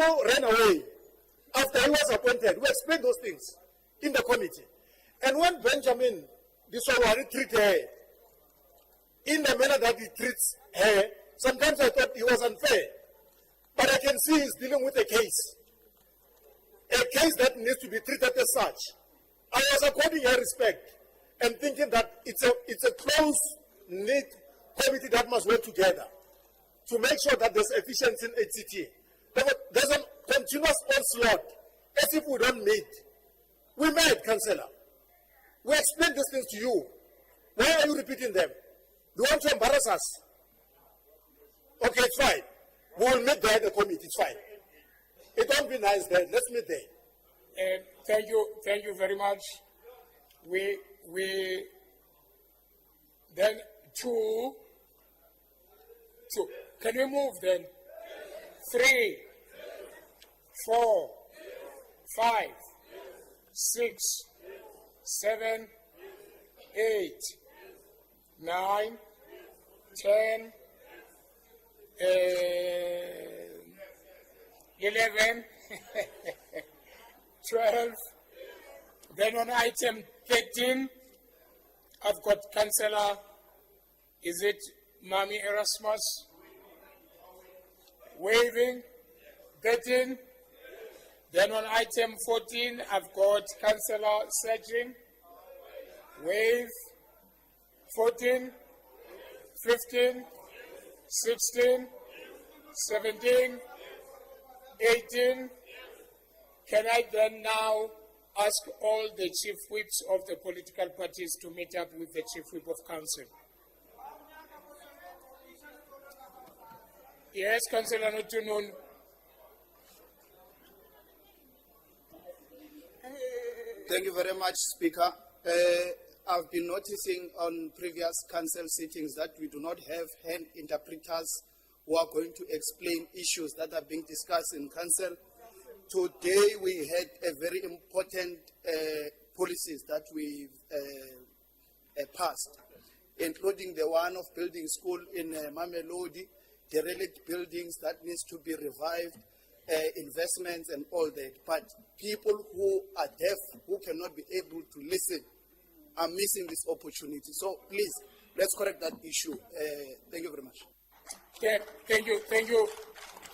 people ran away after he was appointed. We explained those things in the committee. And when Benjamin Disowari treated her in the manner that he treats her, sometimes I thought he was unfair. But I can see he's dealing with a case that needs to be treated as such. I was according her respect and thinking that it's a close-knit committee that must work together to make sure that there's efficiency in HCT. There's a continuous onslaught as if we don't meet. We met, Councillor. We explained these things to you. Why are you repeating them? Do you want to embarrass us? Okay, it's fine. We will meet there at the committee, it's fine. It won't be nice there. Let's meet there. Thank you very much. We then two. Can we move then? 3, 4, 5, 6, 7, 8, 9, 10, 11, 12. Then on item 13, I've got Councillor, is it Mami Erasmus? Waving. 13. Then on item 14, I've got Councillor Searching. Wave. 14, 15, 16, 17, 18. Can I then now ask all the chief whips of the political parties to meet up with the chief whip of council? Yes, Councillor Notunun. Thank you very much, Speaker. I've been noticing on previous council sittings that we do not have hand interpreters who are going to explain issues that are being discussed in council. Today we had a very important policies that we've passed, including the one of building school in Mamelodi, the relic buildings that needs to be revived, investments and all that. But people who are deaf, who cannot be able to listen, are missing this opportunity. So please, let's correct that issue. Thank you very much.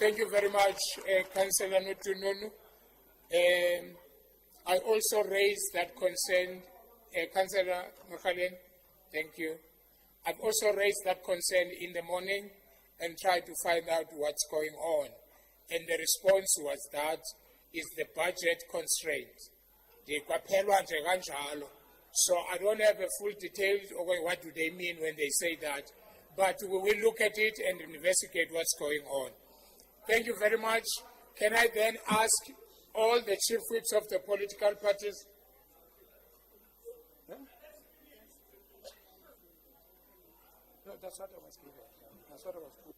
Thank you very much, Councillor Nutununu. I also raised that concern, Councillor Mkhaleni, thank you. I've also raised that concern in the morning and tried to find out what's going on. And the response was that is the budget constraint. So I don't have a full details of what do they mean when they say that, but we will look at it and investigate what's going on. Thank you very much. Can I then ask all the chief whips of the political parties? Huh? No, that's what I was given. That's what I was given.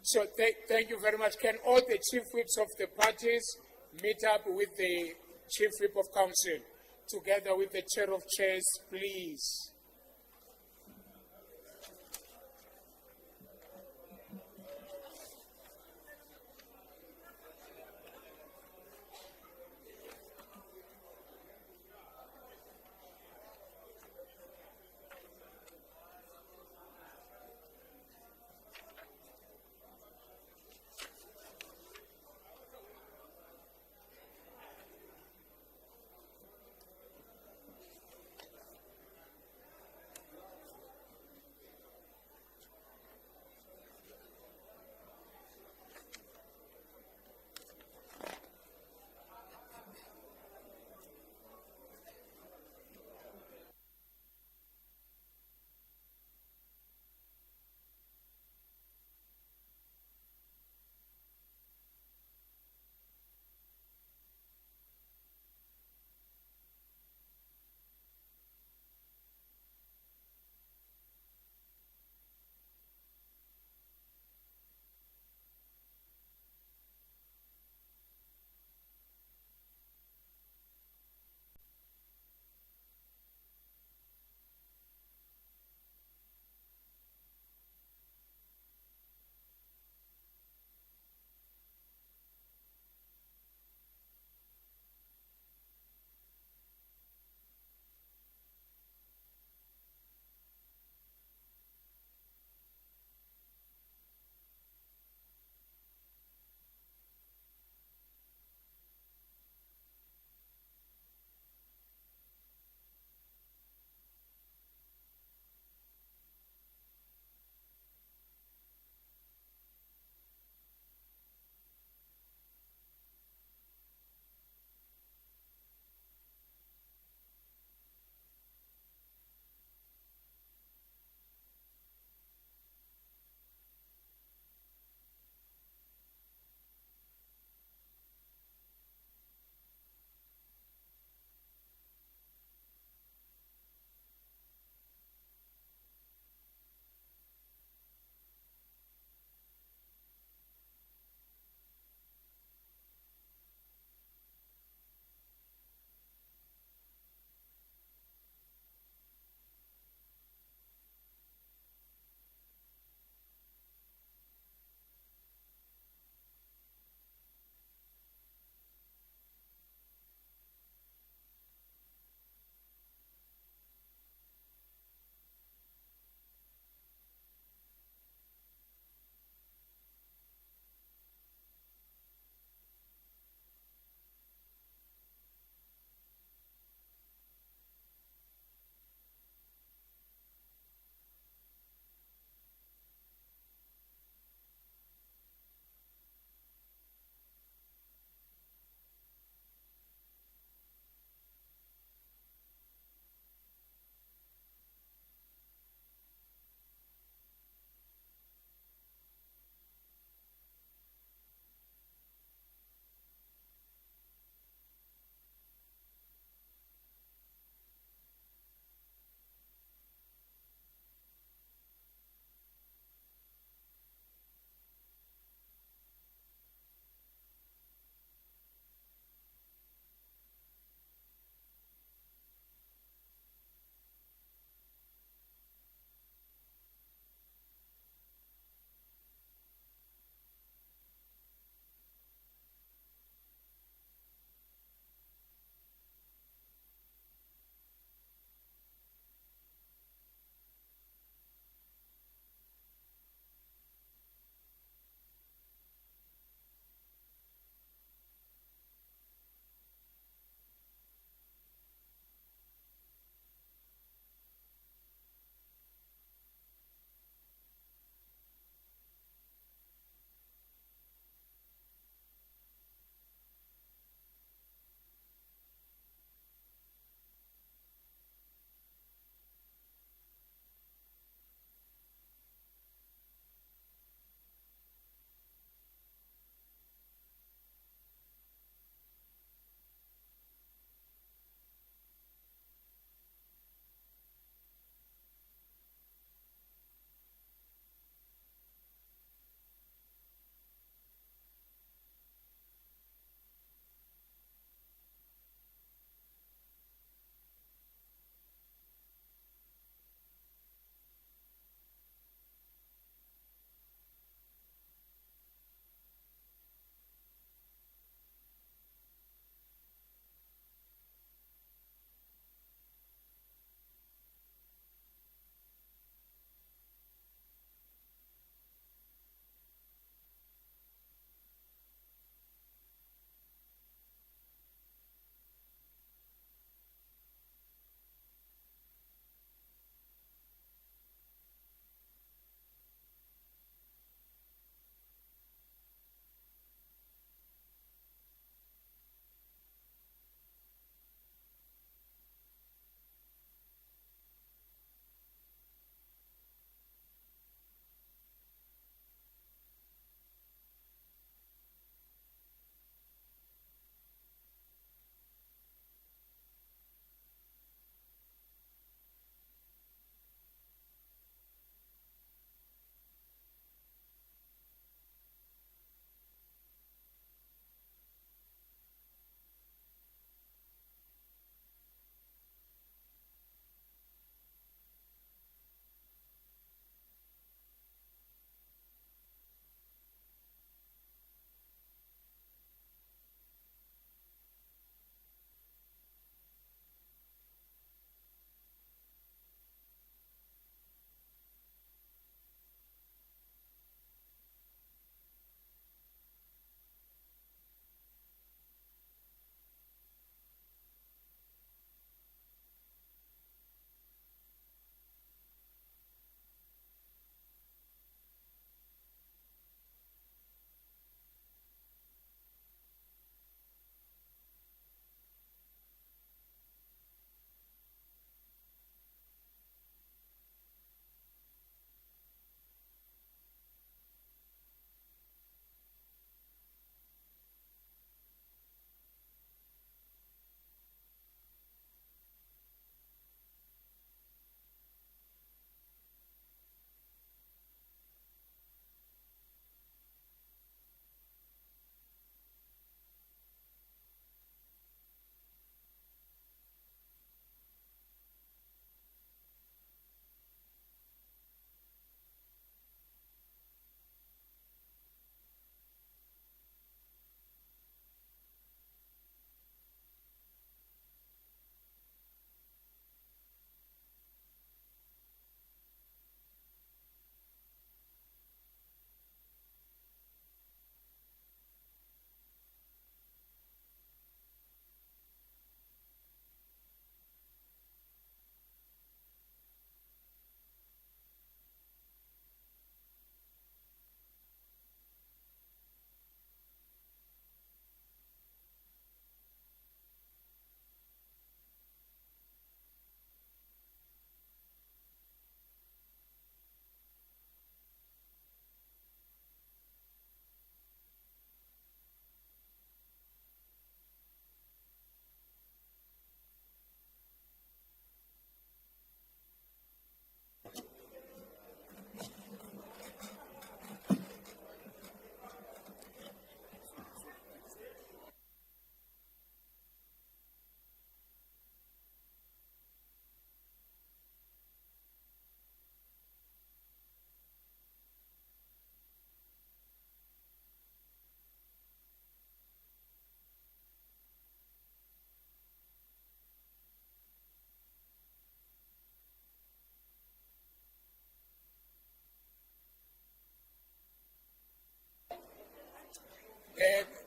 So thank you very much. Can all the chief whips of the parties meet up with the chief whip of council, together with the chair of chairs, please?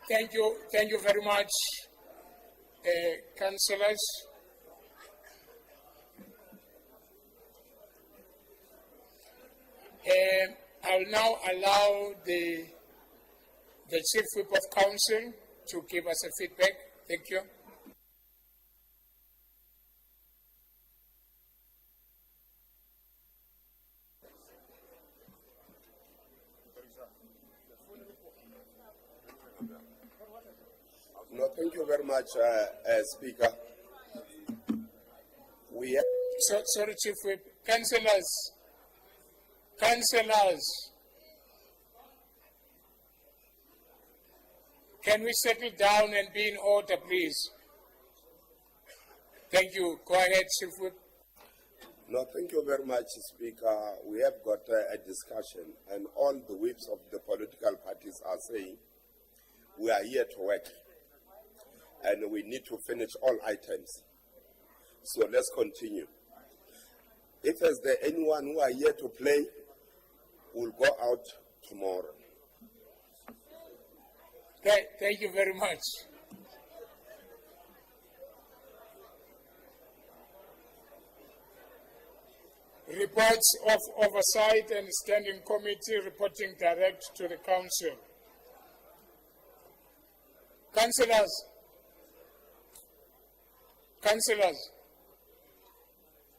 Thank you very much, councillors. I'll now allow the Chief Whip of Council to give us a feedback. Thank you. No, thank you very much, Speaker. We have Sorry, Chief Whip. Councillors, can we settle down and be in order, please? Thank you. Go ahead, Chief Whip. No, thank you very much, Speaker. We have got a discussion, and all the whips of the political parties are saying we are here to work, and we need to finish all items. So let's continue. If there's anyone who are here to play, we'll go out tomorrow. Thank you very much. Reports of Oversight and Standing Committee reporting direct to the Council. Councillors,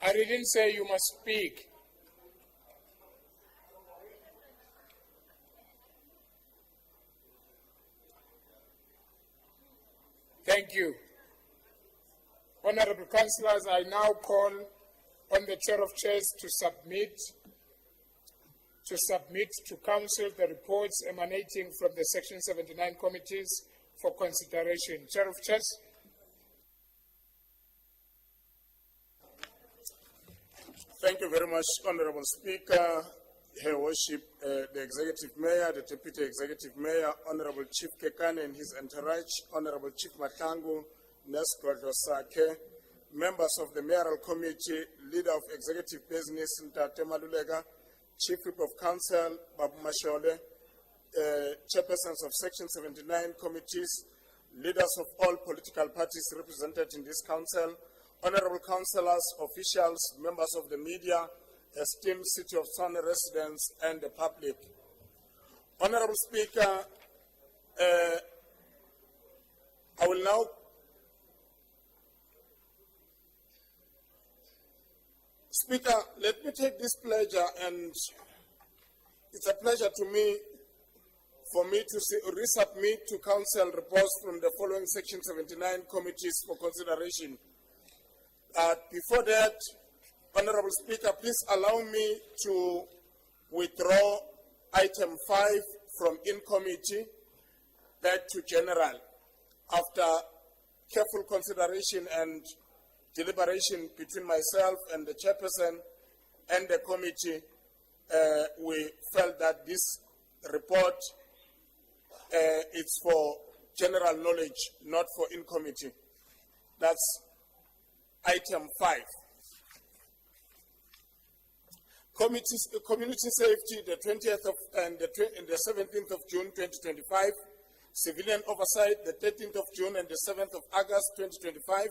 I didn't say you must speak. Thank you. Honorable Councillors, I now call on the Chair of Chairs to submit to Council the reports emanating from the Section 79 committees for consideration. Chair of Chairs. Thank you very much, Honorable Speaker, Her Worship, the Executive Mayor, the Deputy Executive Mayor, Honorable Chief Kekane and his entourage, Honorable Chief Matangu, Nesgodlo Sake, members of the Mayoral Committee, Leader of Executive Business, Ntate Malulega, Chief Whip of Council, Babu Mashole, chairpersons of Section 79 committees, leaders of all political parties represented in this council, honorable councillors, officials, members of the media, esteemed City of Tshwane residents, and the public. Honorable Speaker, I will now Speaker, let me take this pleasure, and it's a pleasure to me for me to resubmit to Council reports from the following Section 79 committees for consideration. Before that, Honorable Speaker, please allow me to withdraw item 5 from in committee back to general. After careful consideration and deliberation between myself and the chairperson and the committee, we felt that this report is for general knowledge, not for in committee. That's item 5. Community safety, the 20th of and the 17th of June 2025. Civilian oversight, the 13th of June and the 7th of August 2025.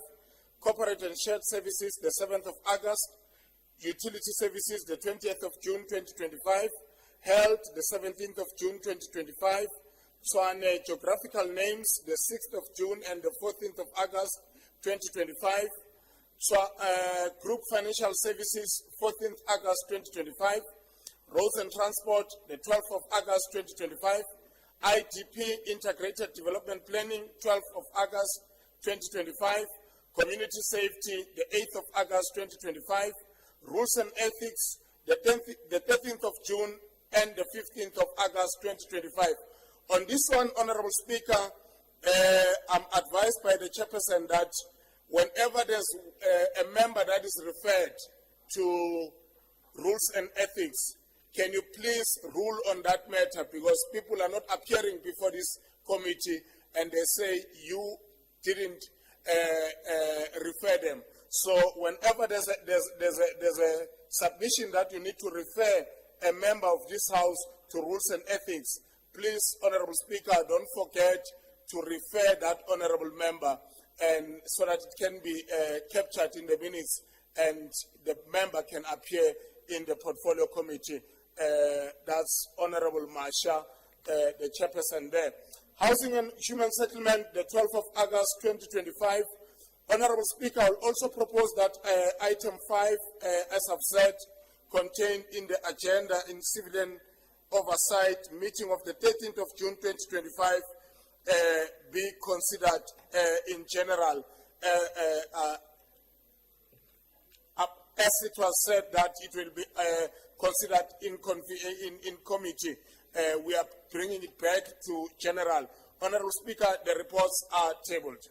Corporate and shared services, the 7th of August. Utility services, the 20th of June 2025. Health, the 17th of June 2025. Tshwane geographical names, the 6th of June and the 14th of August 2025. Group financial services, 14th August 2025. Roads and transport, the 12th of August 2025. IDP, integrated development planning, 12th of August 2025. Community safety, the 8th of August 2025. Rules and ethics, the 13th of June and the 15th of August 2025. On this one, Honorable Speaker, I'm advised by the chairperson that whenever there's a member that is referred to rules and ethics, can you please rule on that matter, because people are not appearing before this committee and they say you didn't refer them. So whenever there's a submission that you need to refer a member of this house to rules and ethics, please, Honorable Speaker, don't forget to refer that honorable member, and so that it can be captured in the minutes and the member can appear in the portfolio committee. That's Honorable Masha, the chairperson there. Housing and Human Settlement, the 12th of August 2025. Honorable Speaker, I will also propose that item 5, as I've said, contained in the agenda in civilian oversight meeting of the 13th of June 2025 be considered in general. As it was said that it will be considered in committee, we are bringing it back to general. Honorable Speaker, the reports are tabled.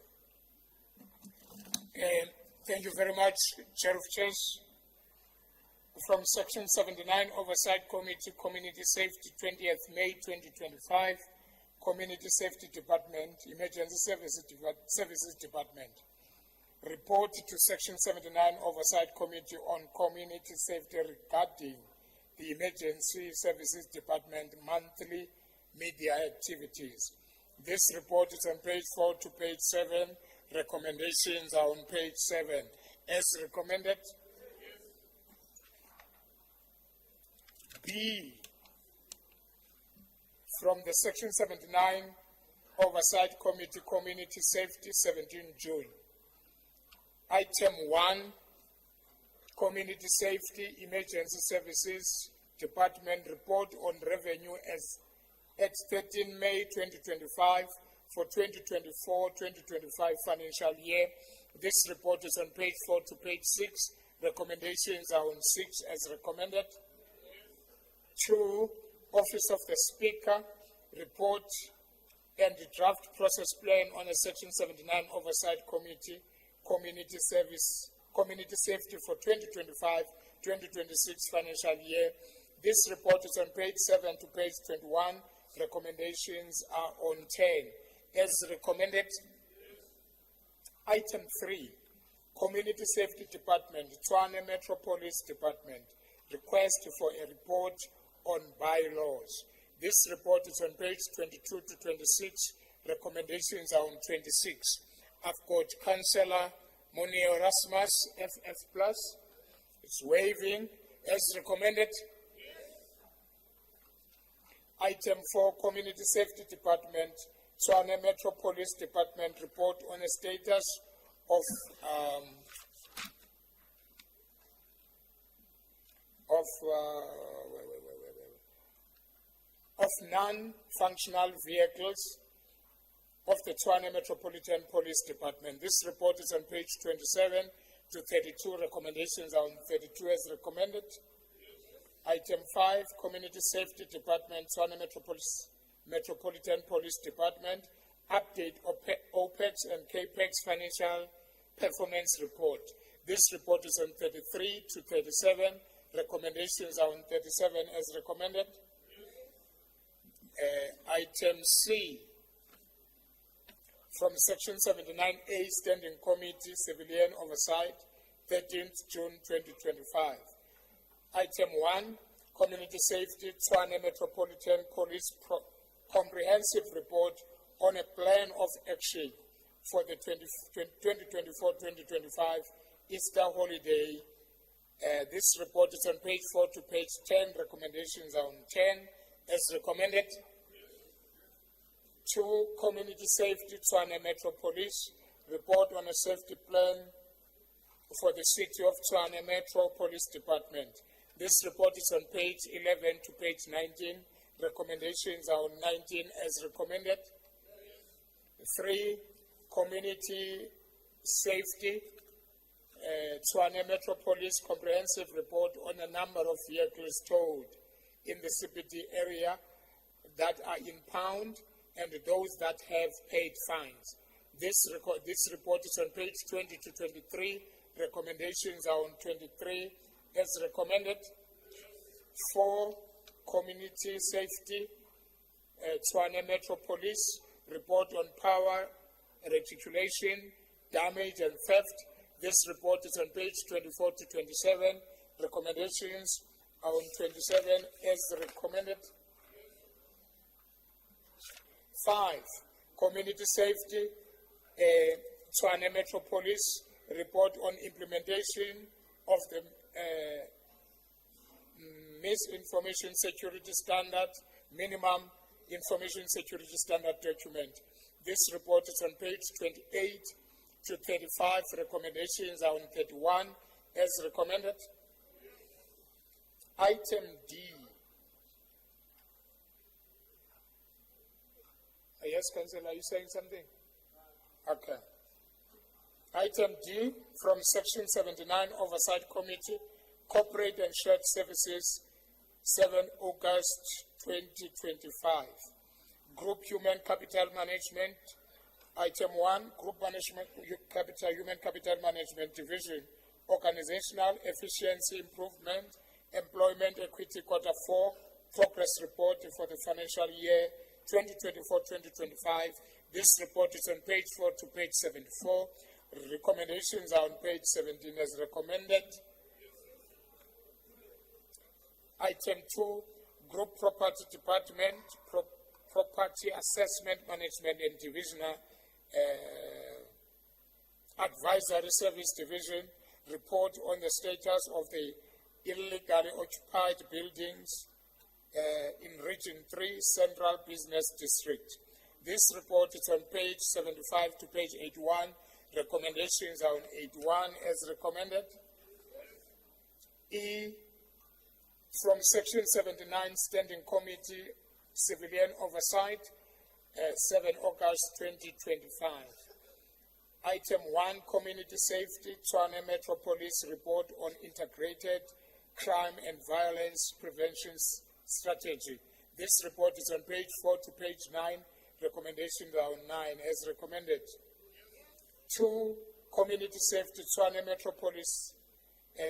Thank you very much, Chair of Chairs. From Section 79, Oversight Committee, Community Safety, 20th May 2025, Community Safety Department, Emergency Services Department. Report to Section 79, Oversight Committee on Community Safety regarding the Emergency Services Department monthly media activities. This report is on page 4 to page 7. Recommendations are on page 7. As recommended. B, from the Section 79 Oversight Committee, Community Safety, 17 June. Item 1, Community Safety Emergency Services Department Report on Revenue as at 13 May 2025 for 2024-2025 financial year. This report is on page 4 to page 6. Recommendations are on 6 as recommended. 2, Office of the Speaker, report and the draft process plan on a Section 79 Oversight Committee, Community Safety for 2025-2026 financial year. This report is on page 7 to page 21. Recommendations are on 10. As recommended. Item 3, Community Safety Department, Tshwane Metropolis Department, request for a report on bylaws. This report is on page 22 to 26. Recommendations are on 26. I've got Councillor Moneo Rasmus, FF+. It's waiving. As recommended. Item 4, Community Safety Department, Tshwane Metropolis Department report on a status of non-functional vehicles of the Tshwane Metropolitan Police Department. This report is on page 27 to 32. Recommendations are on 32 as recommended. Item 5, Community Safety Department, Tshwane Metropolitan Police Department, update OPEX and CAPEX financial performance report. This report is on 33 to 37. Recommendations are on 37 as recommended. Item C, from Section 79A, Standing Committee, Civilian Oversight, 13th June 2025. Item 1, Community Safety, Tshwane Metropolitan Police Comprehensive Report on a Plan of Action for the 2024-2025 Easter holiday. This report is on page 4 to page 10. Recommendations are on 10 as recommended. 2, Community Safety, Tshwane Metropolis report on a safety plan for the City of Tshwane Metro Police Department. This report is on page 11 to page 19. Recommendations are on 19 as recommended. 3, Community Safety, Tshwane Metropolis comprehensive report on a number of vehicles towed in the CBD area that are impound and those that have paid fines. This report is on page 20 to 23. Recommendations are on 23 as recommended. 4, Community Safety, Tshwane Metropolis report on power reticulation, damage and theft. This report is on page 24 to 27. Recommendations are on 27 as recommended. 5, Community Safety, Tshwane Metropolis, report on implementation of the Misinformation Security Standard, Minimum Information Security Standard document. This report is on page 28 to 35. Recommendations are on 31 as recommended. Item D. Yes, Councillor, are you saying something? Okay. Item D, from Section 79, Oversight Committee, Corporate and Shared Services, 7 August 2025. Group Human Capital Management. Item 1, Group Management, Human Capital Management Division, Organizational Efficiency Improvement, Employment Equity Quarter 4, Progress Report for the financial year 2024-2025. This report is on page 4 to page 74. Recommendations are on page 17 as recommended. Item 2, Group Property Department, Property Assessment Management and Divisional Advisory Service Division, report on the status of the illegally occupied buildings in Region 3, Central Business District. This report is on page 75 to page 81. Recommendations are on 81 as recommended. E, from Section 79, Standing Committee, Civilian Oversight, 7 August 2025. Item 1, Community Safety, Tshwane Metropolis Report on Integrated Crime and Violence Prevention Strategy. This report is on page 4 to page 9. Recommendations are on 9 as recommended. 2, Community Safety, Tshwane Metropolis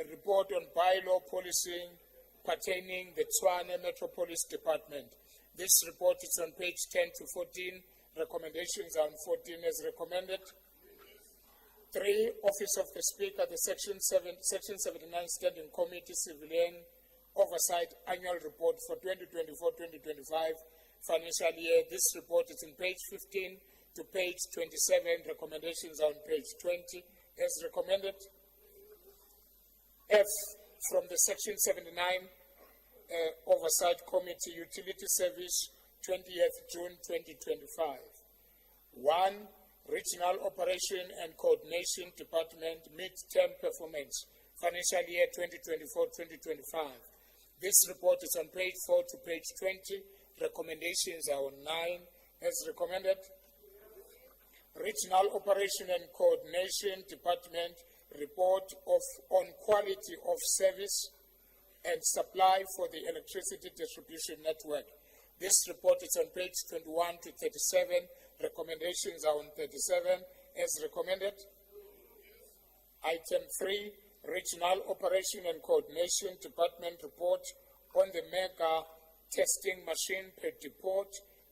Report on Bylaw Policing pertaining the Tshwane Metropolis Department. This report is on page 10 to 14. Recommendations are on 14 as recommended. 3, Office of the Speaker, the Section 79 Standing Committee Civilian Oversight Annual Report for 2024-2025 financial year. This report is on page 15 to page 27. Recommendations are on page 20 as recommended. F, from the Section 79 Oversight Committee Utility Service, 20th June 2025. 1, Regional Operation and Coordination Department Mid-Term Performance, financial year 2024-2025. This report is on page 4 to page 20. Recommendations are on 9 as recommended. Regional Operation and Coordination Department Report on Quality of Service and Supply for the Electricity Distribution Network. This report is on page 21 to 37. Recommendations are on 37 as recommended. Item 3, Regional Operation and Coordination Department Report on the mega testing machine per depot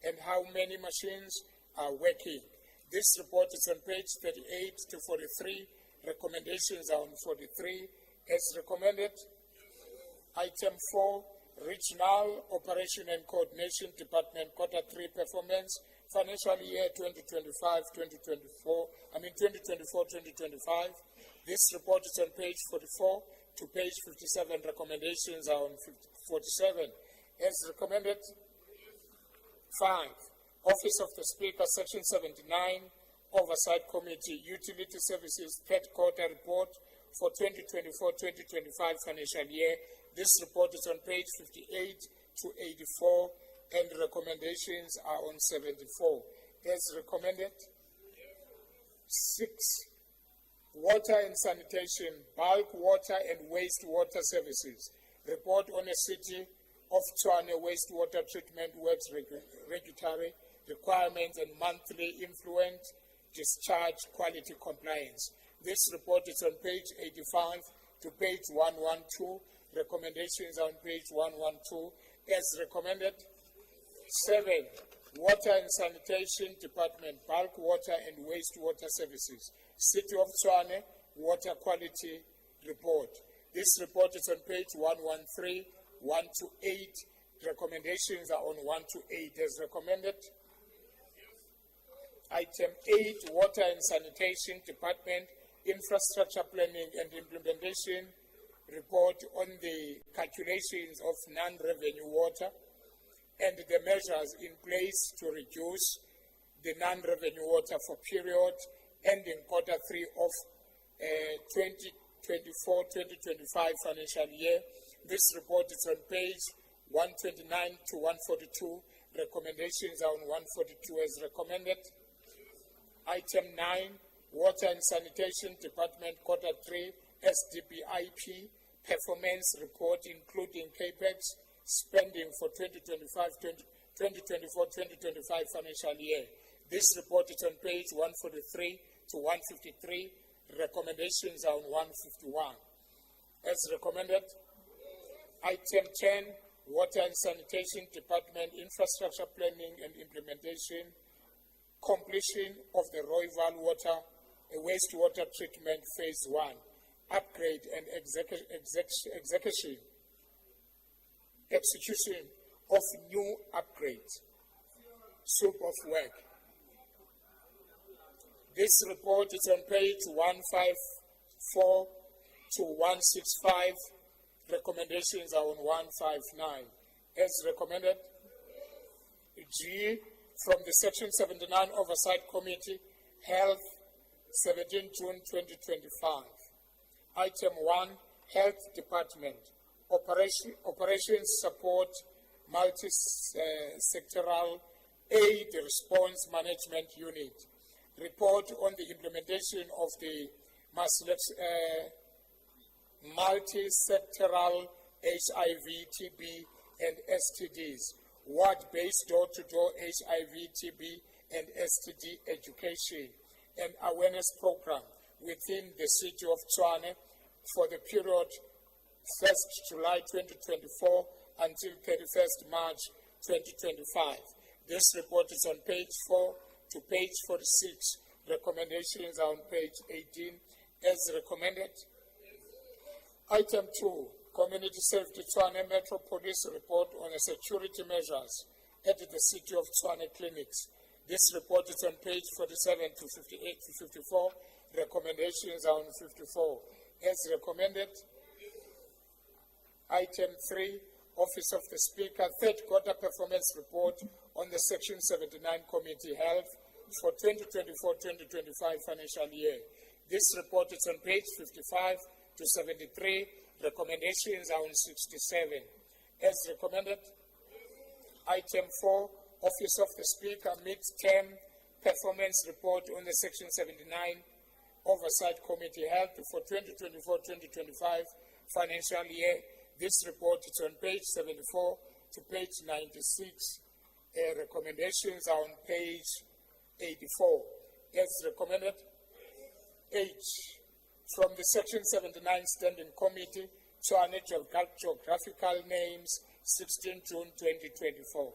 and how many machines are working. This report is on page 38 to 43. Recommendations are on 43 as recommended. Item 4, Regional Operation and Coordination Department Quarter 3 Performance, financial year 2024-2025. This report is on page 44 to page 57. Recommendations are on 47 as recommended. 5, Office of the Speaker, Section 79, Oversight Committee, Utility Services, Third Quarter Report for 2024-2025 financial year. This report is on page 58 to 84, and recommendations are on 74 as recommended. 6, Water and Sanitation, Bulk Water and Wastewater Services. Report on a City of Tshwane Wastewater Treatment Works Regulatory Requirements and Monthly Influent Discharge Quality Compliance. This report is on page 85 to page 112. Recommendations are on page 112 as recommended. 7, Water and Sanitation Department, Bulk Water and Wastewater Services, City of Tshwane Water Quality Report. This report is on page 113, 1 to 8. Recommendations are on 1 to 8 as recommended. Item 8, Water and Sanitation Department, Infrastructure Planning and Implementation report on the calculations of non-revenue water and the measures in place to reduce the non-revenue water for period ending quarter 3 of 2024-2025 financial year. This report is on page 129 to 142. Recommendations are on 142 as recommended. Item 9, Water and Sanitation Department quarter 3 SDPIP performance report including CAPEX spending for 2024-2025 financial year. This report is on page 143 to 153. Recommendations are on 151. As recommended. Item 10, Water and Sanitation Department Infrastructure Planning and Implementation, completion of the Royval Wastewater Treatment Phase 1, upgrade and execution of new upgrades, scope of work. This report is on page 154 to 165. Recommendations are on 159. As recommended. G, from the Section 79 Oversight Committee, Health, 17 June 2025. Item 1, Health Department, Operations Support, Multi-Sectoral Aid Response Management Unit. Report on the implementation of the multi-sectoral HIV, TB, and STDs, ward-based door-to-door HIV, TB, and STD education and awareness program within the city of Tshwane for the period 1st July 2024 until 31st March 2025. This report is on page 4 to page 46. Recommendations are on page 18 as recommended. Item 2, Community Safety Tshwane Metro Police report on the security measures at the City of Tshwane clinics. This report is on page 47 to 58 to 54. Recommendations are on 54. As recommended. Item 3, Office of the Speaker, third quarter performance report on the Section 79 Committee Health for 2024-2025 financial year. This report is on page 55 to 73. Recommendations are on 67. As recommended. Item 4, Office of the Speaker mid-term performance report on the Section 79 Oversight Committee Health for 2024-2025 financial year. This report is on page 74 to page 96. Recommendations are on page 84. As recommended. H, from the Section 79 Standing Committee, Tshwane Geographical Names, 16 June 2024.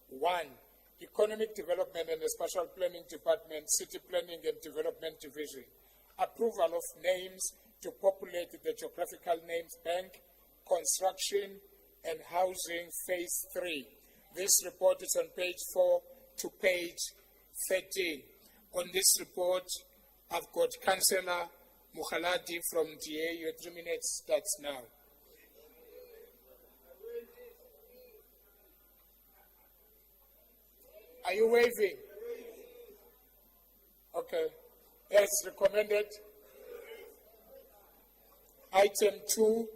1. Economic Development and the Spatial Planning Department, City Planning and Development Division. Approval of names to populate the Geographical Names Bank, Construction and Housing Phase 3. This report is on page 4 to page 13. On this report, I've got Councillor Mukhaladi from DA. Your 3 minutes starts now. Are you waving? Okay. As recommended. Item 2.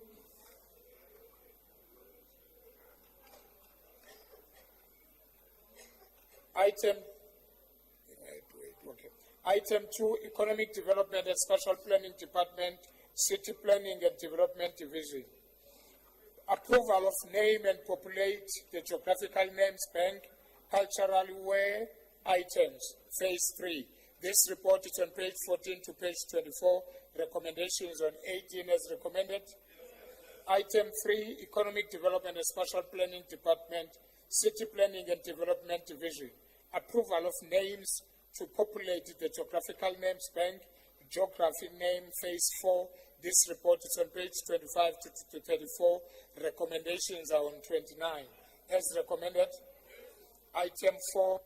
Item 2, Economic Development and Spatial Planning Department, City Planning and Development Division. Approval of name and populate the Geographical Names Bank, Cultural Wear Items, Phase 3. This report is on page 14 to page 24. Recommendations on 18 as recommended. Item 3, Economic Development and Spatial Planning Department, City Planning and Development Division. Approval of names to populate the Geographical Names Bank, Geography Name Phase 4. This report is on page 25 to 34. Recommendations are on 29. As recommended. Item 4.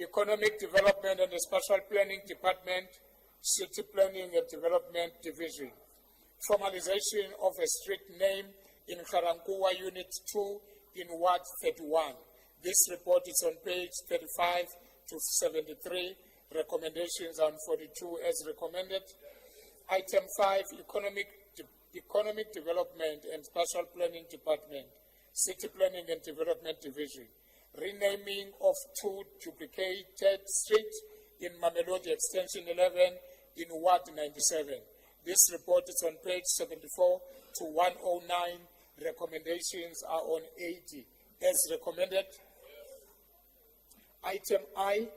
Economic Development and the Special Planning Department, City Planning and Development Division. Formalization of a street name in Garankuwa Unit 2 in Ward 31. This report is on page 35 to 73. Recommendations on 42 as recommended. Item 5, Economic Development and Special Planning Department, City Planning and Development Division. Renaming of 2 duplicated streets in Mamelodi Extension 11 in Ward 97. This report is on page 74 to 109. Recommendations are on 80 as recommended. Item I,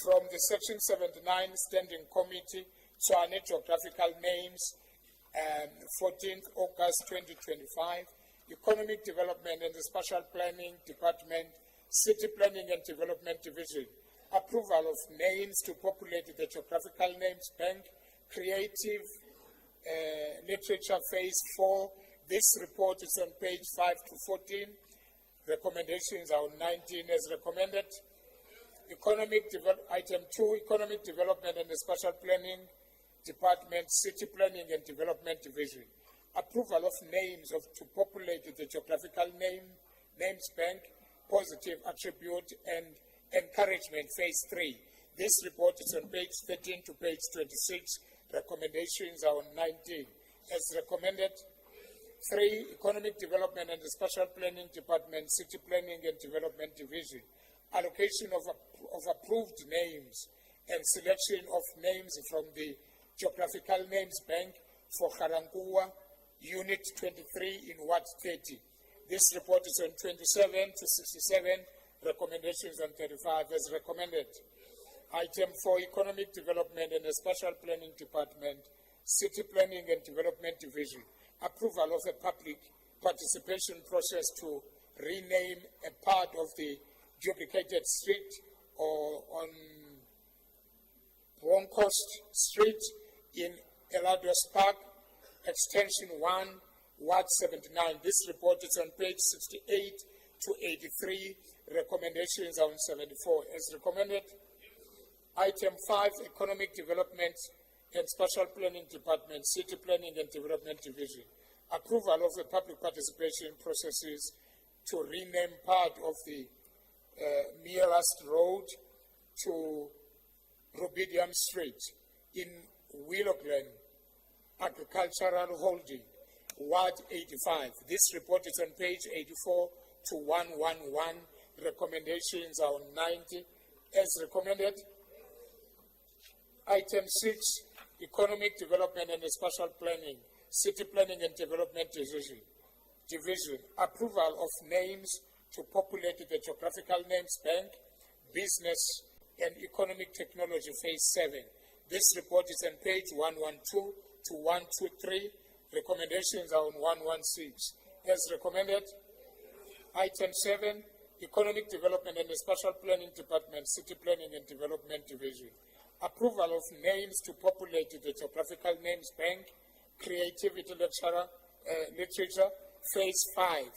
from the Section 79 Standing Committee to our geographical names, 14th August 2025, Economic Development and the Special Planning Department, City Planning and Development Division. Approval of names to populate the Geographical Names Bank, Creative Literature Phase 4. This report is on page 5 to 14. Recommendations are on 19 as recommended. Item 2, Economic Development and the Special Planning Department, City Planning and Development Division. Approval of names to populate the Geographical Names Bank, Positive Attribute and Encouragement Phase 3. This report is on page 13 to page 26. Recommendations are on 19 as recommended. 3, Economic Development and the Special Planning Department, City Planning and Development Division. Allocation of approved names and selection of names from the Geographical Names Bank for Garankuwa, Unit 23 in Ward 30. This report is on 27 to 67. Recommendations on 35 as recommended. Item 4, Economic Development and the Special Planning Department, City Planning and Development Division. Approval of a public participation process to rename a part of the duplicated street or on Broncost Street in Elados Park, Extension 1, Ward 79. This report is on page 68 to 83. Recommendations are on 74 as recommended. Item 5, Economic Development and Special Planning Department, City Planning and Development Division. Approval of the public participation processes to rename part of the Mielast Road to Rubidium Street in Willow Glen Agricultural Holding, Ward 85. This report is on page 84 to 111. Recommendations are on 90 as recommended. Item 6, Economic Development and Special Planning, City Planning and Development Division. Approval of names to populate the Geographical Names Bank, Business and Economic Technology Phase 7. This report is on page 112 to 123. Recommendations are on 116 as recommended. Item 7, Economic Development and the Special Planning Department, City Planning and Development Division. Approval of names to populate the Geographical Names Bank, Creativity Literature, Phase 5.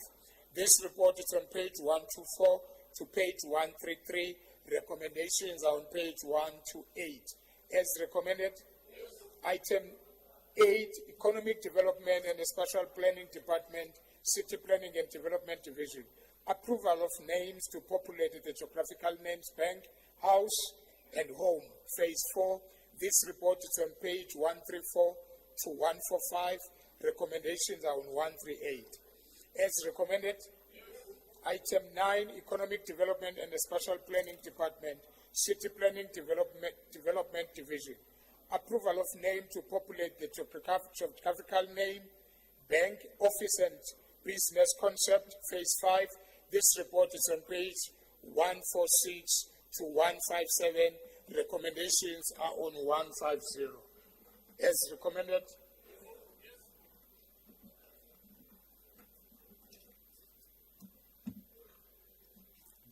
This report is on page 124 to page 133. Recommendations are on page 128. As recommended, Item 8, Economic Development and the Special Planning Department, City Planning and Development Division. Approval of names to populate the Geographical Names Bank, House and Home, Phase 4. This report is on page 134 to 145. Recommendations are on 138. As recommended, Item 9, Economic Development and the Special Planning Department, City Planning Development Division. Approval of name to populate the Geographical Name Bank, Office and Business Concept, Phase 5. This report is on page 146 to 157. Recommendations are on 150. As recommended.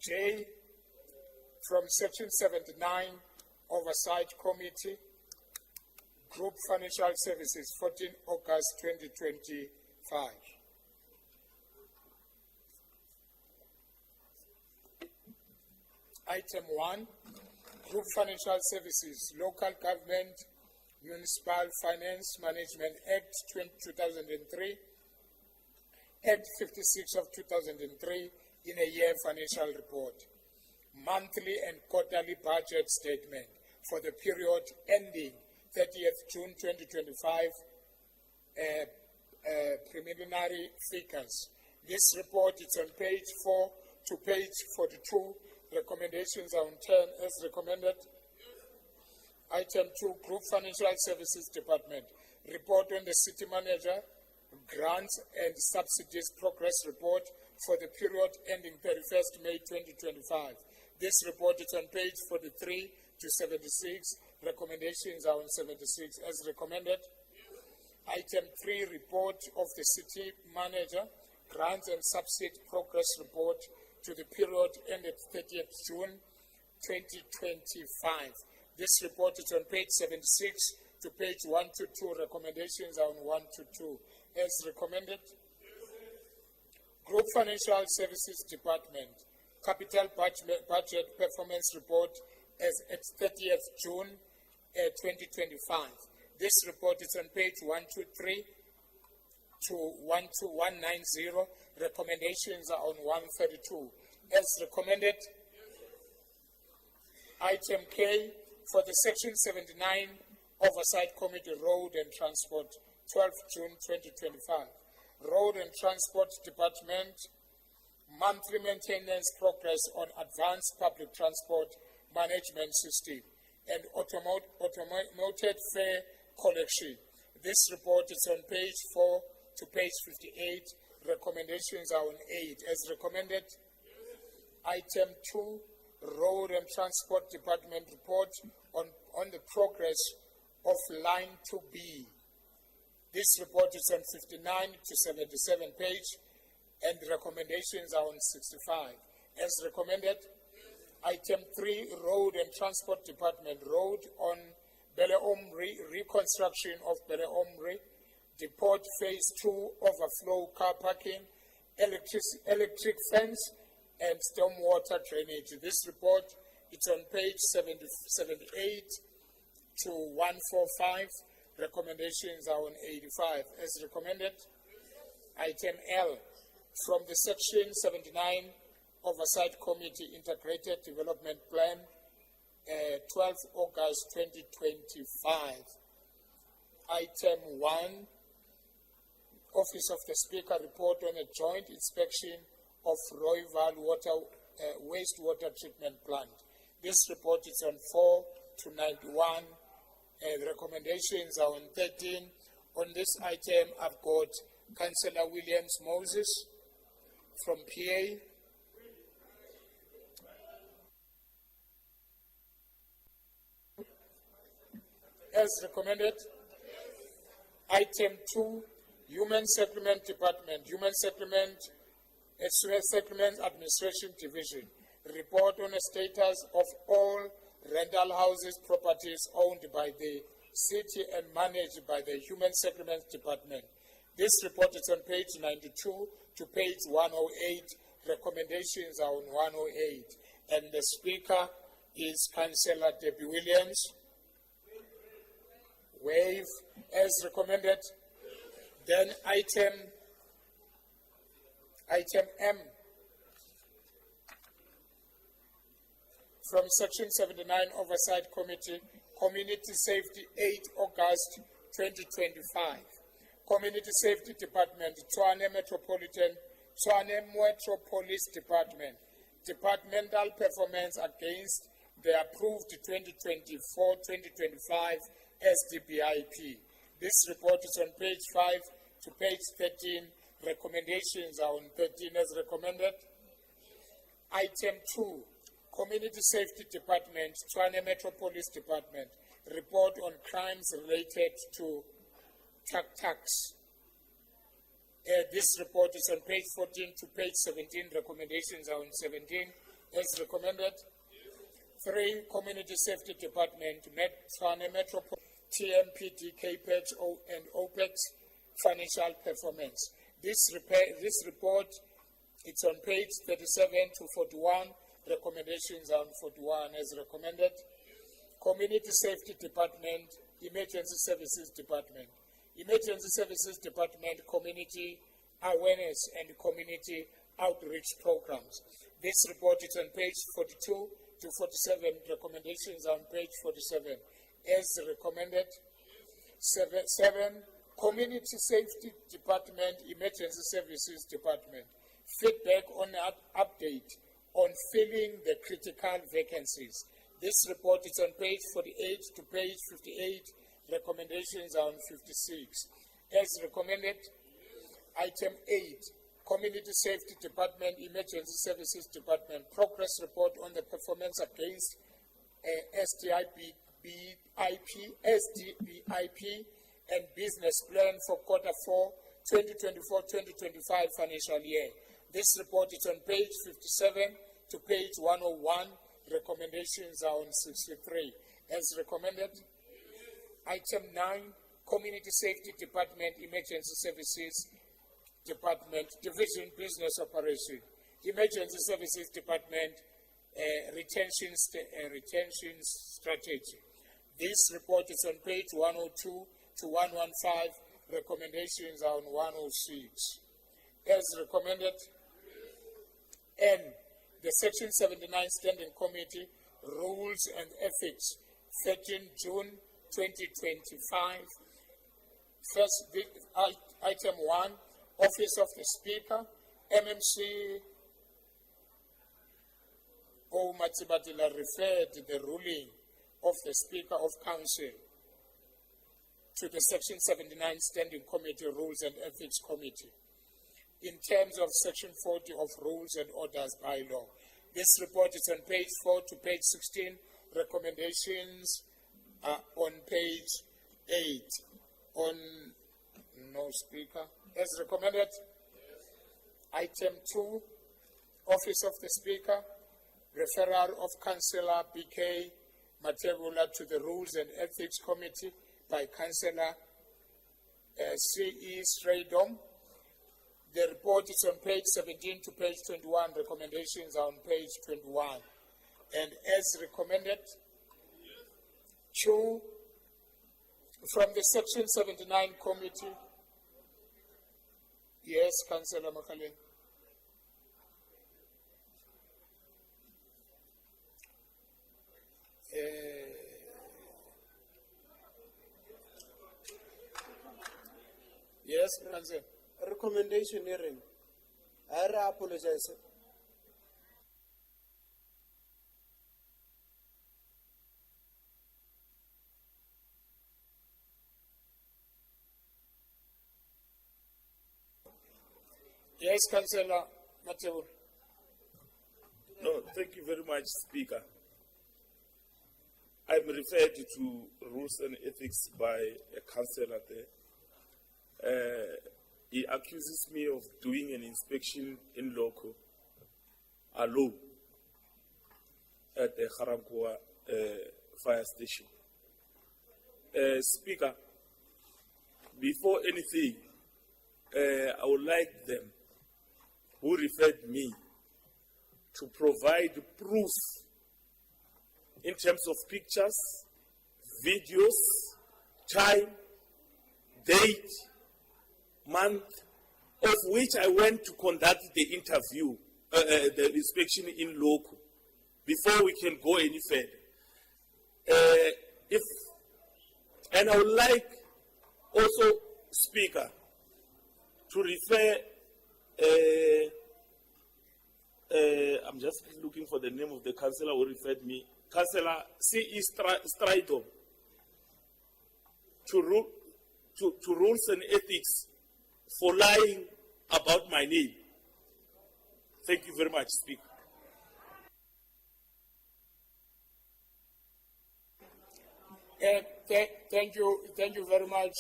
J, from Section 79, Oversight Committee, Group Financial Services, 14 August 2025. Item 1, Group Financial Services, Local Government Municipal Finance Management Act 2003, Act 56 of 2003 in a year financial report, monthly and quarterly budget statement for the period ending 30th June 2025, preliminary figures. This report is on page 4 to page 42. Recommendations are on 10 as recommended. Item 2, Group Financial Services Department. Report on the City Manager, Grants and Subsidies Progress Report for the period ending 31st May 2025. This report is on page 43 to 76. Recommendations are on 76 as recommended. Item 3, Report of the City Manager, Grants and Subsidy Progress Report to the period ended 30th June 2025. This report is on page 76 to page 1 to 2. Recommendations are on 1 to 2 as recommended. Group Financial Services Department, Capital Budget Performance Report as at 30th June 2025. This report is on page 123 to 12190. Recommendations are on 132 as recommended. Item K for the Section 79 Oversight Committee, Road and Transport, 12th June 2025. Road and Transport Department, monthly maintenance progress on advanced public transport management system and automated fare collection. This report is on page 4 to page 58. Recommendations are on 8 as recommended. Item 2, Road and Transport Department report on the progress of Line 2B. This report is on 59 to 77 page and the recommendations are on 65 as recommended. Item 3, Road and Transport Department road on Bele-Omri, reconstruction of Bele-Omri, Depot Phase 2 overflow car parking, electric fence, and stormwater drainage. This report is on page 78 to 145. Recommendations are on 85 as recommended. Item L, from the Section 79 Oversight Committee Integrated Development Plan, 12th August 2025. Item 1, Office of the Speaker report on a joint inspection of Royval wastewater treatment plant. This report is on 4 to 91. Recommendations are on 13. On this item, I've got Councillor Williams Moses from PA. As recommended. Item 2, Human Settlement Department, Human Settlement Administration Division. Report on the status of all rental houses properties owned by the city and managed by the Human Settlement Department. This report is on page 92 to page 108. Recommendations are on 108. And the speaker is Councillor Debbie Williams. Waive as recommended. Then item M, from Section 79 Oversight Committee, Community Safety, 8 August 2025. Community Safety Department, Tshwane Metropolis Department, departmental performance against the approved 2024-2025 SDBIP. This report is on page 5 to page 13. Recommendations are on 13 as recommended. Item 2, Community Safety Department, Tshwane Metropolis Department, report on crimes related to tax. This report is on page 14 to page 17. Recommendations are on 17 as recommended. 3, Community Safety Department, Tshwane Metropolis, TMPD, CAPEX, and OPEX, financial performance. This report, it's on page 37 to 41. Recommendations are on 41 as recommended. Community Safety Department, Emergency Services Department. Emergency Services Department, Community Awareness and Community Outreach Programs. This report is on page 42 to 47. Recommendations on page 47. As recommended. 7. Community Safety Department, Emergency Services Department. Feedback on update on filling the critical vacancies. This report is on page 48 to page 58. Recommendations are on 56. As recommended, item 8, Community Safety Department, Emergency Services Department, progress report on the performance against SDBIP and business plan for quarter 4, 2024-2025 financial year. This report is on page 57 to page 101. Recommendations are on 63. As recommended, item 9, Community Safety Department, Emergency Services Department, Division Business Operation, Emergency Services Department, retention strategy. This report is on page 102 to 115. Recommendations are on 106. As recommended, N, the Section 79 Standing Committee, Rules and Ethics, 13 June 2025. First, item 1, Office of the Speaker, MMC O Matsibatila referred the ruling of the Speaker of Council to the Section 79 Standing Committee, Rules and Ethics Committee in terms of Section 40 of Rules and Orders Bylaw. This report is on page 4 to page 16. Recommendations are on page 8. On no speaker. As recommended, item 2, Office of the Speaker, referral of Councillor BK Matebula to the Rules and Ethics Committee by Councillor C.E. Straydom. The report is on page 17 to page 21. Recommendations are on page 21. And as recommended, 2, from the Section 79 Committee. Yes, Councillor Makale. Yes, Councillor. Recommendation hearing. I apologize. Yes, Councillor Mateo. No, thank you very much, Speaker. I'm referred to rules and ethics by a councillor there. He accuses me of doing an inspection in loco alone at the Haramkua fire station. Speaker, before anything, I would like them who referred me to provide proof in terms of pictures, videos, time, date, month, of which I went to conduct the interview, the inspection in loco, before we can go any further. And I would like also, Speaker, to refer, I'm just looking for the name of the councillor who referred me, Councillor C.E. Straydom, to rules and ethics for lying about my name. Thank you very much, Speaker. Thank you very much.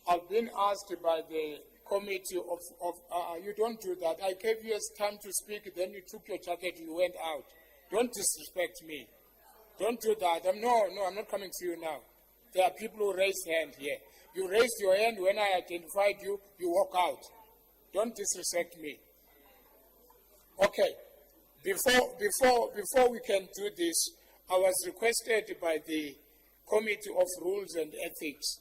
I've been asked by the committee you don't do that. I gave you time to speak, then you took your jacket, you went out. Don't disrespect me. Don't do that. I'm not coming to you now. There are people who raised hand here. You raised your hand when I identified you, you walk out. Don't disrespect me. Okay. Before we can do this, I was requested by the Committee of Rules and Ethics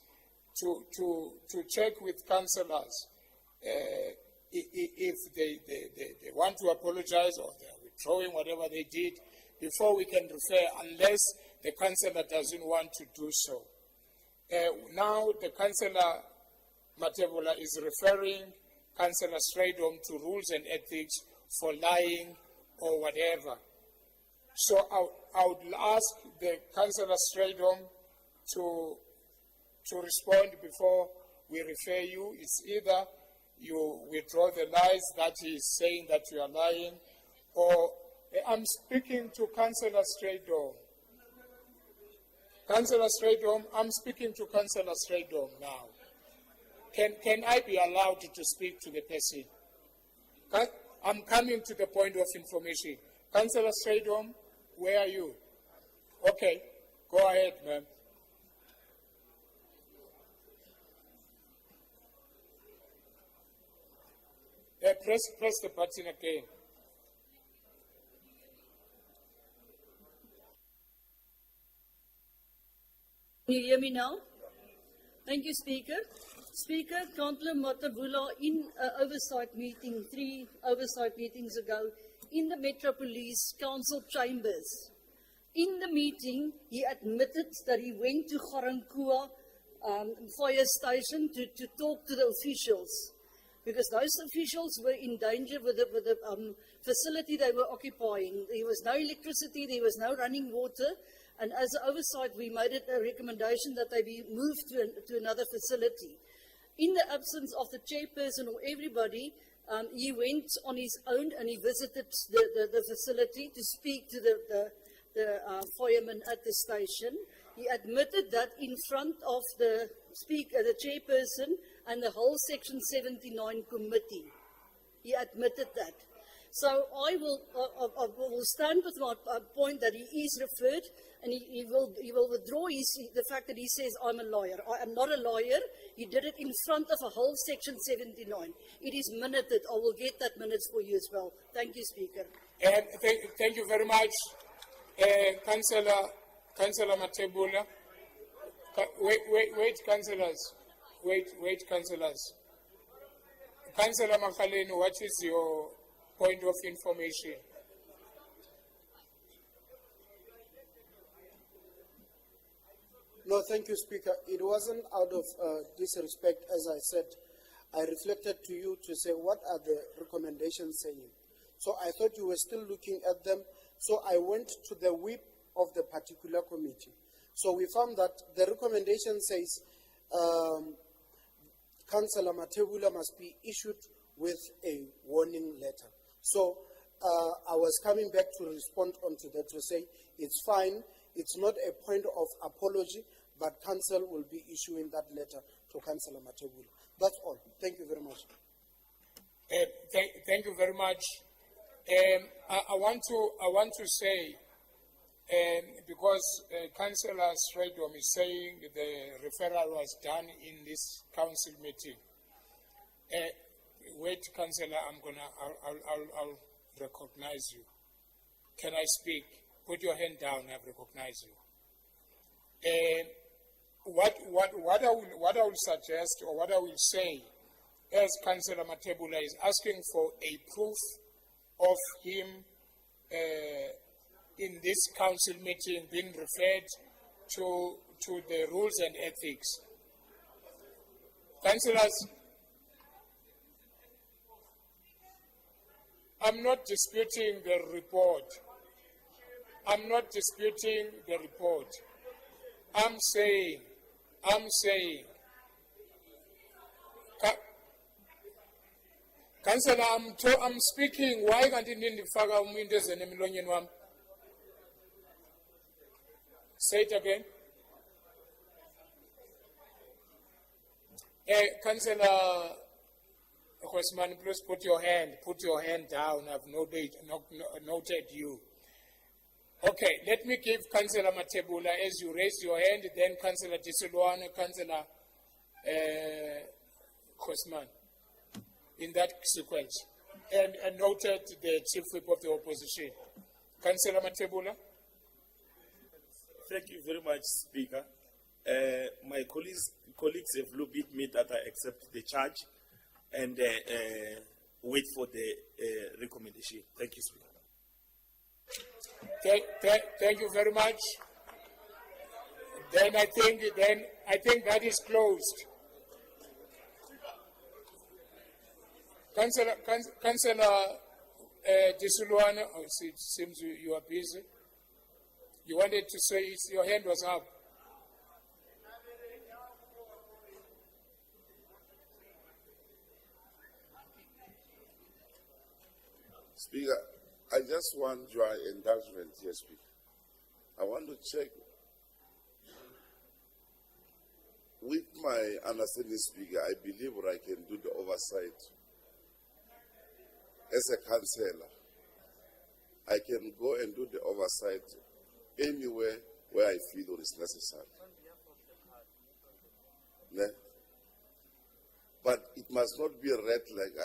to check with councillors if they want to apologize or they are withdrawing whatever they did before we can refer, unless the councillor doesn't want to do so. Now the councillor Matebola is referring Councillor Stradom to rules and ethics for lying or whatever. So I would ask the Councillor Stradom to respond before we refer you. It's either you withdraw the lies that he is saying that you are lying, or I'm speaking to Councillor Stradom. Councillor Stradom, I'm speaking to Councillor Stradom now. Can I be allowed to speak to the person? I'm coming to the point of information. Councillor Stradom, where are you? Okay, go ahead, ma'am. Press the button again. Can you hear me now? Thank you, Speaker. Speaker, Councillor Matebola, in an oversight meeting, 3 oversight meetings ago, in the Metropolis Council chambers, in the meeting, he admitted that he went to Garankua fire station to talk to the officials, because those officials were in danger with the facility they were occupying. There was no electricity, there was no running water, and as an oversight, we made it a recommendation that they be moved to another facility. In the absence of the chairperson or everybody, he went on his own and he visited the facility to speak to the firemen at the station. He admitted that in front of the chairperson and the whole Section 79 committee. He admitted that. So I will stand with my point that he is referred, and he will withdraw the fact that he says I'm a lawyer. I am not a lawyer. He did it in front of a whole Section 79. It is minuted. I will get that minutes for you as well. Thank you, Speaker. Thank you very much, Councillor Matebola. Wait, councillors. Wait, councillors. Councillor Makhaleni, what is your point of information? No, thank you, Speaker. It wasn't out of disrespect, as I said. I reflected to you to say, what are the recommendations saying? So I thought you were still looking at them. So I went to the whip of the particular committee. So we found that the recommendation says Councillor Matebola must be issued with a warning letter. So I was coming back to respond onto that to say it's fine. It's not a point of apology, but Council will be issuing that letter to Councillor Matebola. That's all. Thank you very much. Thank you very much. I want to say, because Councillor Stradom is saying the referral was done in this council meeting. Wait, Councillor, I'll recognize you. Can I speak? Put your hand down. I recognize you. What I will suggest, or what I will say, as Councillor Matebola is asking for a proof of him in this council meeting being referred to the rules and ethics. Councillors, I'm not disputing the report. I'm not disputing the report. I'm saying, Councillor, I'm speaking. Why can't you nindifaka umuntu ezene emlonyeni wami? Say it again. Councillor Khosman, please put your hand down. I've noted you. Okay, let me give Councillor Matebola, as you raise your hand, then Councillor Tisilwane, Councillor Khosman, in that sequence. And noted the Chief Whip of the Opposition. Councillor Matebola. Thank you very much, Speaker. My colleagues have lobbied me that I accept the charge and wait for the recommendation. Thank you, Speaker. Thank you very much. Then I think that is closed. Councillor Disulwana, it seems you are busy. You wanted to say your hand was up. Speaker, I just want your indulgence here, Speaker. I want to check with my understanding, Speaker. I believe I can do the oversight as a councillor. I can go and do the oversight anywhere where I feel it is necessary. Ne? But it must not be read like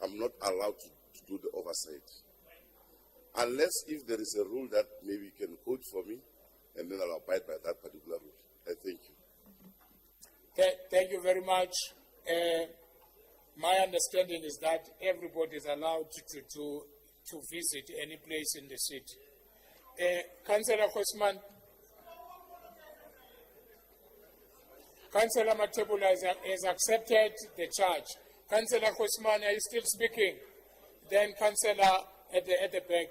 I'm not allowed to do the oversight. Unless if there is a rule that maybe you can quote for me, and then I'll abide by that particular rule. I thank you. Thank you very much. My understanding is that everybody is allowed to visit any place in the city. Councillor Kosman, Councillor Matebula has accepted the charge. Councillor Kosman, are you still speaking? Then Councillor at the back.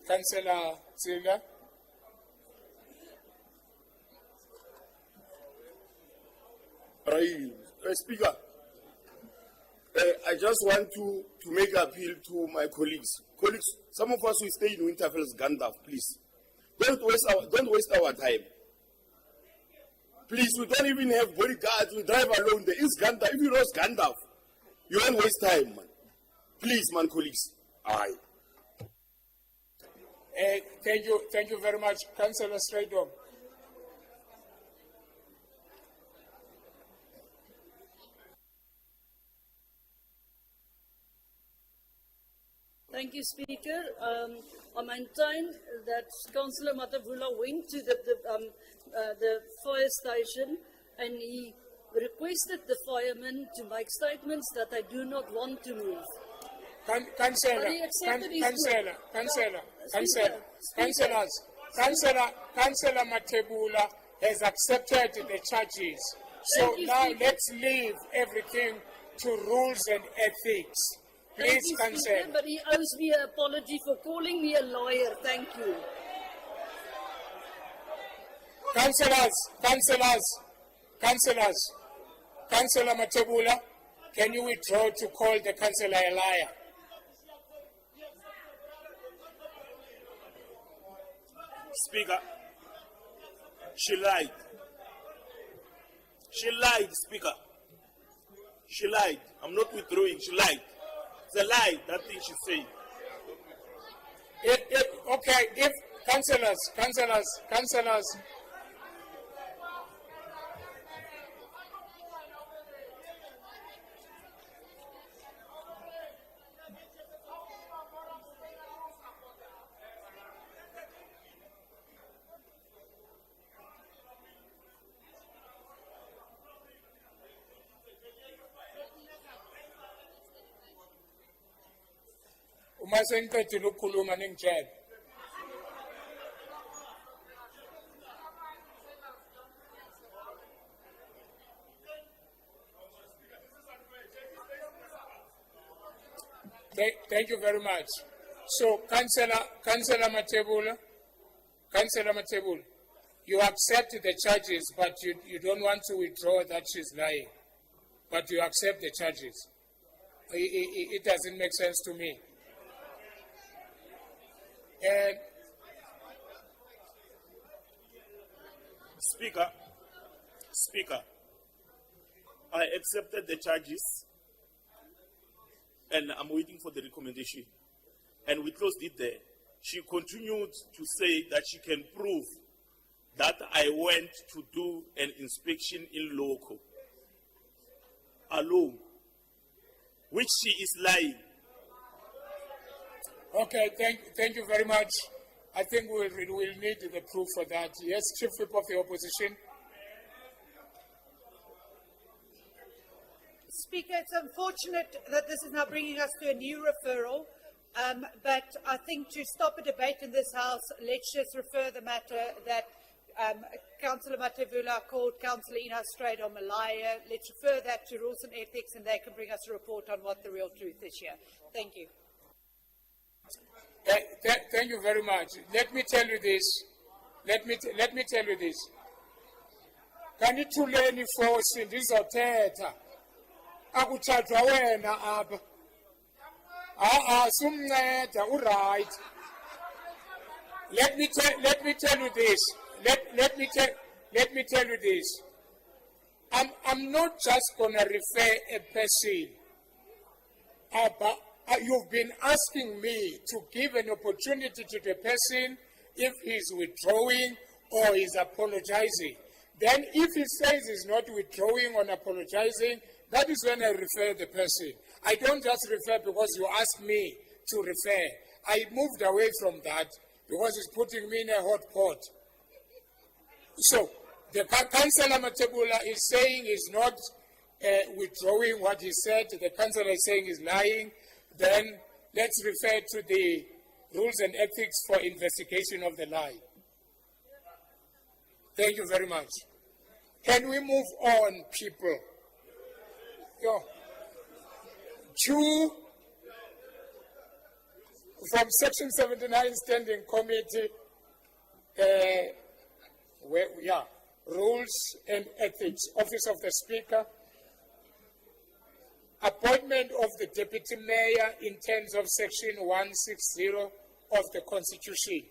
Councillor Zila. Speaker, I just want to make an appeal to my colleagues. Colleagues, some of us who stay in Winterfell's Gandalf, please. Don't waste our time. Please, we don't even have bodyguards. We drive alone. There is Gandalf. If you lost Gandalf, you won't waste time, man. Please, man, colleagues. Aye. Thank you very much, Councillor Straydom. Thank you, Speaker. I maintain that Councillor Matavula went to the fire station and he requested the firemen to make statements that they do not want to move. Councillor Matebula has accepted the charges. So now let's leave everything to rules and ethics. Please, Councillor. But he owes me an apology for calling me a lawyer. Thank you. Councillor Matebula, can you withdraw to call the councillor a liar? Speaker, she lied. She lied, Speaker. She lied. I'm not withdrawing. She lied. It's a lie, that thing she said. Okay, if councillors, uma sengiqedile ukukhuluma ningitshela. Thank you very much. So, Councillor Matebula, you accept the charges, but you don't want to withdraw that she's lying. But you accept the charges. It doesn't make sense to me. And Speaker, I accepted the charges and I'm waiting for the recommendation. And we closed it there. She continued to say that she can prove that I went to do an inspection in local alone, which she is lying. okay, thank you very much. I think we'll need the proof for that. Yes, Chief Whip of the Opposition. Speaker, it's unfortunate that this is now bringing us to a new referral, but I think to stop a debate in this House, let's just refer the matter that Councillor Matebula called Councillor Ina Straight on Malaya. Let's refer that to Rules and Ethics, and they can bring us a report on what the real truth is here. Thank you. Thank you very much. Let me tell you this. Let me tell you this. Can you learn for Sindizoteta? Akuthathwa wena apha. Sumnceda uright. Let me tell you this. Let me tell you this. I'm not just gonna refer a person. But you've been asking me to give an opportunity to the person if he's withdrawing or is apologizing. Then if he says he's not withdrawing or apologizing, that is when I refer the person. I don't just refer because you asked me to refer. I moved away from that because it's putting me in a hot pot. So, the Councillor Matebula is saying he's not withdrawing what he said. The Councillor is saying he's lying. Then let's refer to the Rules and Ethics for investigation of the lie. Thank you very much. Can we move on, people? Two, from Section 79 Standing Committee, Rules and Ethics, Office of the Speaker, appointment of the Deputy Mayor in terms of Section 160 of the Constitution.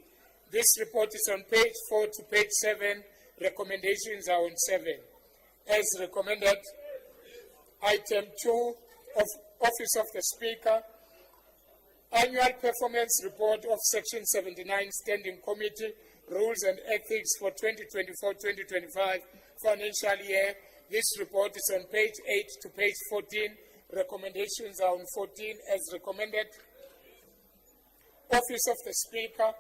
This report is on page 4 to page 7. Recommendations are on 7. As recommended, Item 2 of Office of the Speaker, Annual Performance Report of Section 79 Standing Committee, Rules and Ethics for 2024-2025 financial year. This report is on page 8 to page 14. Recommendations are on 14 as recommended. Office of the Speaker,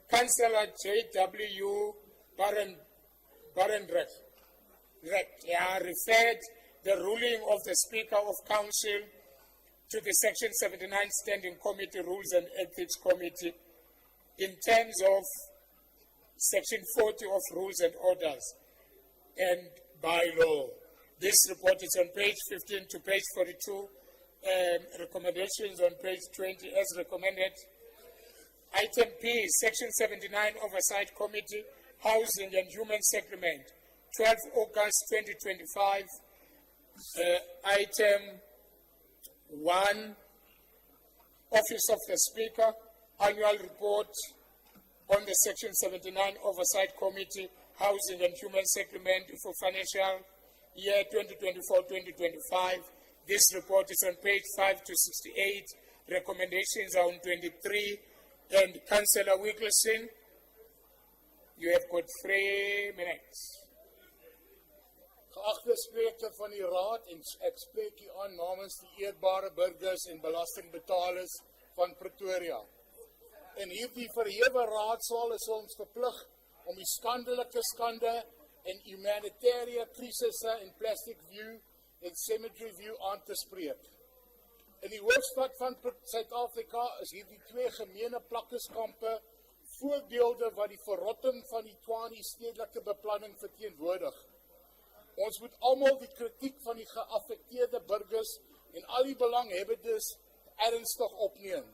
Councillor J.W. Barendrecht referred the ruling of the Speaker of Council to the Section 79 Standing Committee, Rules and Ethics Committee in terms of Section 40 of Rules and Orders and by law. This report is on page 15 to page 42, recommendations on page 20 as recommended. Item P, Section 79 Oversight Committee, Housing and Human Settlement, 12 August 2025. Item 1, Office of the Speaker, Annual Report on the Section 79 Oversight Committee, Housing and Human Settlement for financial year 2024-2025. This report is on page 5 to 68. Recommendations are on 23. And Councillor Wiggleson, you have got 3 minutes. Geachte spreker van die Raad, en ek spreek hier aan namens die eerbare burgers en belastingbetalers van Pretoria. In hierdie verhewe raadsaal is ons verplig om die skandelike skande en humanitarian krisisse in Plastic View en Cemetery View aan te spreek. In die hoofstad van Suid-Afrika is hierdie 2 gemeene plakkerskampe voorbeelde wat die verrotting van die Tshwane stedelike beplanning verteenwoordig. Ons moet almal die kritiek van die geaffekteerde burgers en al die belanghebbendes ernstig opneem,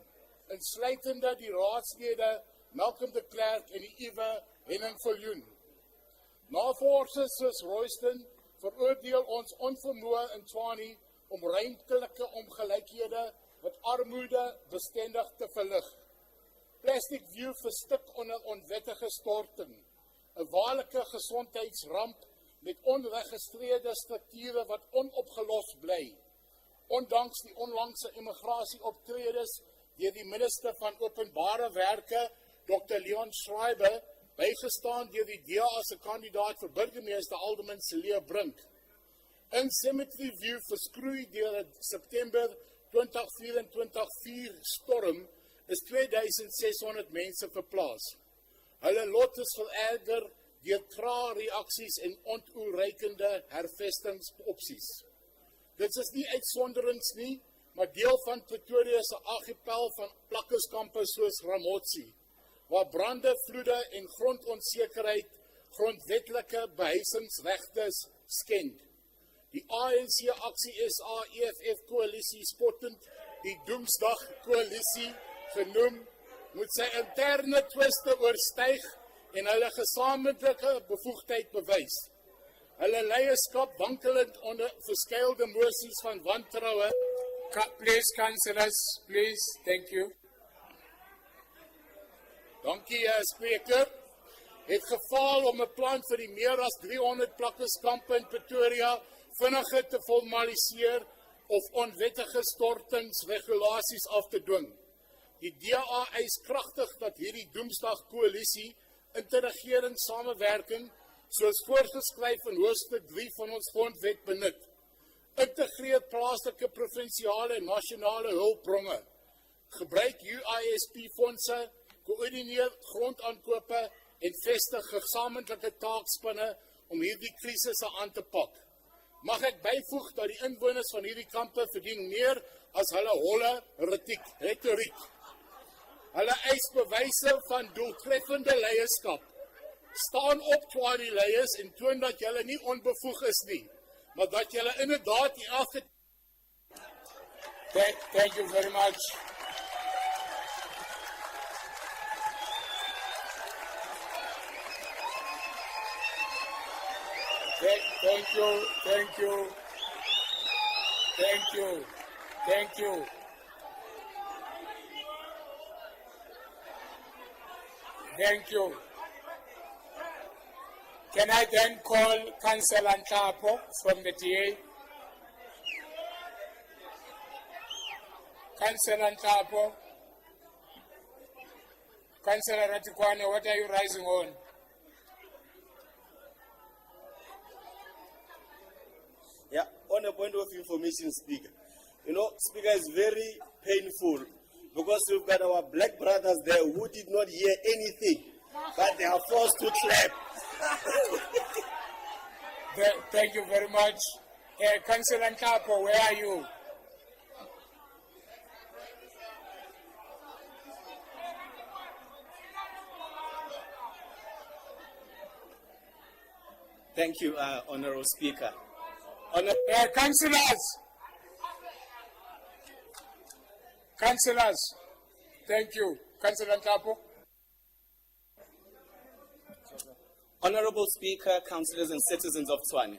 insluitende die raadslede Malcolm de Klerk en die Ewe Henning-Viljoen. Navorsers soos Royston veroordeel ons onvermoë in Tshwane om ruimtelike ongelykhede wat armoede bestendig te verlig. Plastic View verstik onder onwettige storting, 'n waarlike gesondheidsramp met onregistreerde strukture wat onopgelos bly. Ondanks die onlangse immigrasieoptredes deur die minister van Openbare Werke, Dr. Leon Schreiber, bygestaan deur die DA se kandidaat vir burgemeester Alderman Celia Brink. In Cemetery View verskroei deur 'n September 2024 storm is 2600 mense verplaas. Hulle lot is vererger deur trae reaksies en ontoereikende hervestingsopsies. Dit is nie uitsonderings nie, maar deel van Pretoria se argipel van plakkerskampe soos Ramotsi, waar brande, vloede en grondonsekerheid grondwetlike behuisingsregtes skend. Die ANC Aksie SA EFF koalisie spottend die Doemsdag koalisie genoem, moet sy interne twiste oorstyg en hulle gesamentlike bevoegdheid bewys. Hulle leierskap wankelend onder verskeelde mosies van wantroue. Please, councillors, please. Thank you. Dankie, spreker. Het gefaal om 'n plan vir die meer as 300 plakkerskampe in Pretoria vinniger te formaliseer of onwettige stortingsregulasies af te dwing. Die DA eis kragtig dat hierdie Doemsdag koalisie interregeringssamewerking soos voorgeskryf in hoofstuk 3 van ons grondwet benut. Integreer plaaslike, provinsiale en nasionale hulpbronne. Gebruik UISP-fondse, koördineer grondaankope en vestig gesamentlike taakspanne om hierdie krisisse aan te pak. Mag ek byvoeg dat die inwoners van hierdie kampe verdien meer as hulle holle retoriek. Hulle eis bewyse van doeltreffende leierskap. Staan op, Twani leiers, en toon dat julle nie onbevoeg is nie, maar dat julle inderdaad die Thank you very much. Thank you. Thank you. Can I then call Councillor Ntapo from the DA? Councillor Ntapo. Councillor Ratikwane, what are you rising on? Yeah, on a point of information, Speaker. You know, Speaker, is very painful because we've got our black brothers there who did not hear anything, but they are forced to clap. Thank you very much. Councillor Ntapo, where are you? Thank you, Honourable Speaker. Councillors, thank you. Councillor Ntapo. Honourable Speaker, councillors and citizens of Tshwane,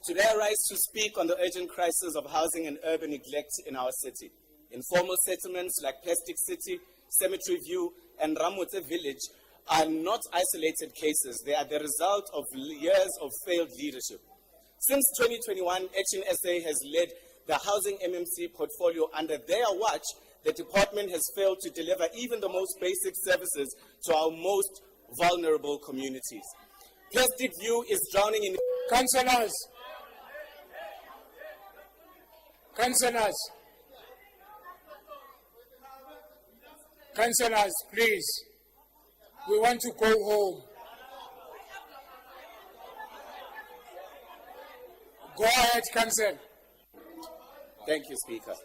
today I rise to speak on the urgent crisis of housing and urban neglect in our city. Informal settlements like Plastic City, Cemetery View, and Ramotse Village are not isolated cases. They are the result of years of failed leadership. Since 2021, Action SA has led the housing MMC portfolio. Under their watch, the department has failed to deliver even the most basic services to our most vulnerable communities. Plastic View is drowning in... Councillors, please. We want to go home. Go ahead, Council. Thank you, Speaker.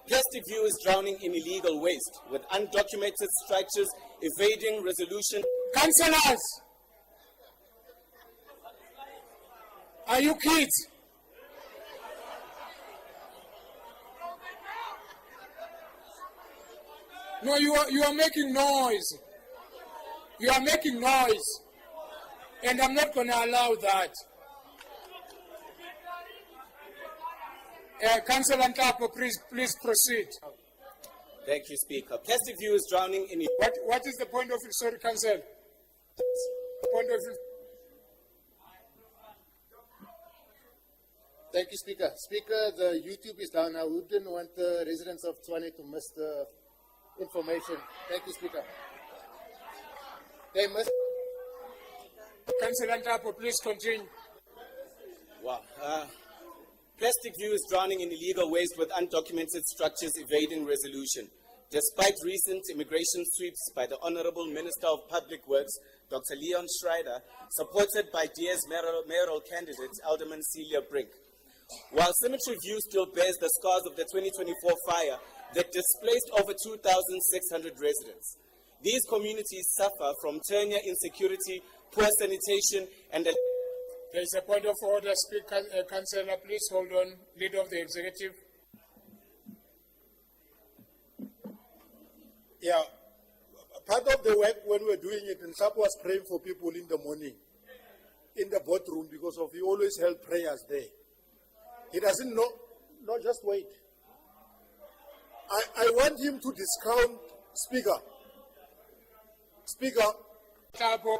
Plastic View is drowning in illegal waste, with undocumented structures evading resolution. Councillors! Are you kids? No, you are making noise. You are making noise. And I'm not going to allow that. Councillor Ntapo, please proceed. Thank you, Speaker. Plastic View is drowning in... What is the point of it? Sorry, Council. Point of it. Thank you, Speaker. Speaker, the YouTube is down now. We didn't want the residents of Tshwane to miss the information. Thank you, Speaker. They must... Councillor Ntapo, please continue. Wow. Plastic View is drowning in illegal waste with undocumented structures evading resolution. Despite recent immigration sweeps by the Honorable Minister of Public Works, Dr. Leon Schreider, supported by DS mayoral candidate Alderman Celia Brink. While Cemetery View still bears the scars of the 2024 fire that displaced over 2,600 residents, these communities suffer from tenure insecurity, poor sanitation, and a... There is a point of order. Speaker, Councillor, please hold on. Leader of the Executive. Yeah, part of the work when we're doing it, and Sap was praying for people in the morning, in the boardroom, because of he always held prayers there. He doesn't know, no, just wait. I want him to discount, Speaker. Speaker. Tapo,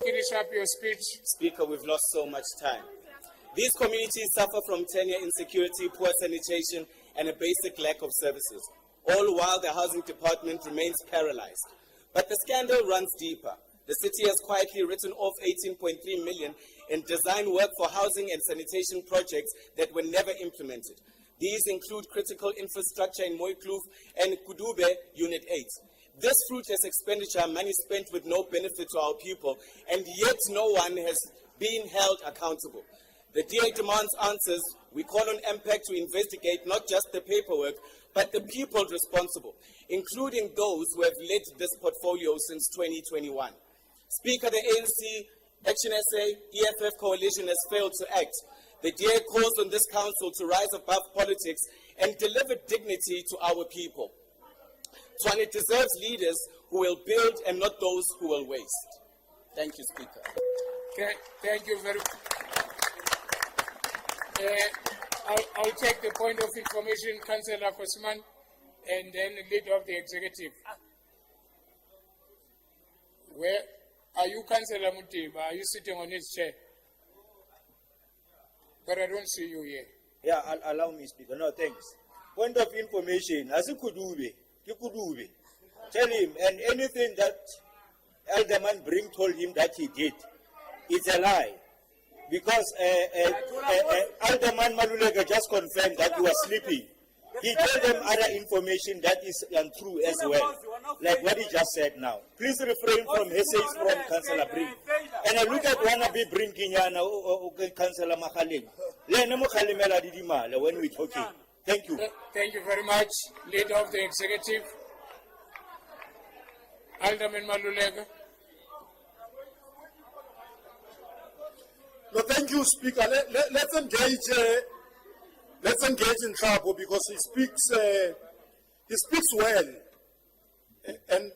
finish up your speech. Speaker, we've lost so much time. These communities suffer from tenure insecurity, poor sanitation, and a basic lack of services, all while the housing department remains paralyzed. But the scandal runs deeper. The city has quietly written off 18.3 million in design work for housing and sanitation projects that were never implemented. These include critical infrastructure in Mooikloof and Kudube Unit 8. This fruitless expenditure, money spent with no benefit to our people, and yet no one has been held accountable. The DA demands answers. We call on MPAC to investigate not just the paperwork, but the people responsible, including those who have led this portfolio since 2021. Speaker, the ANC, Action SA, EFF coalition has failed to act. The DA calls on this council to rise above politics and deliver dignity to our people. Tshwane deserves leaders who will build and not those who will waste. Thank you, Speaker. Thank you very much. I'll take the point of information, Councillor Kosman, and then leader of the Executive. Where are you, Councillor Mutiba? Are you sitting on his chair? But I don't see you here. Yeah, allow me, Speaker. No, thanks. Point of information, as you could do, tell him, and anything that Alderman Brink told him that he did, it's a lie. Because Alderman Malulega just confirmed that he was sleeping. He told them other information that is untrue as well, like what he just said now. Please refrain from essays from Councillor Brink. And I look at wannabe Brinking Councillor Makhaling. When we're talking. Thank you. Thank you very much, Leader of the Executive. Alderman Malulega. No, thank you, Speaker. Let's engage in Thabo because he speaks well, and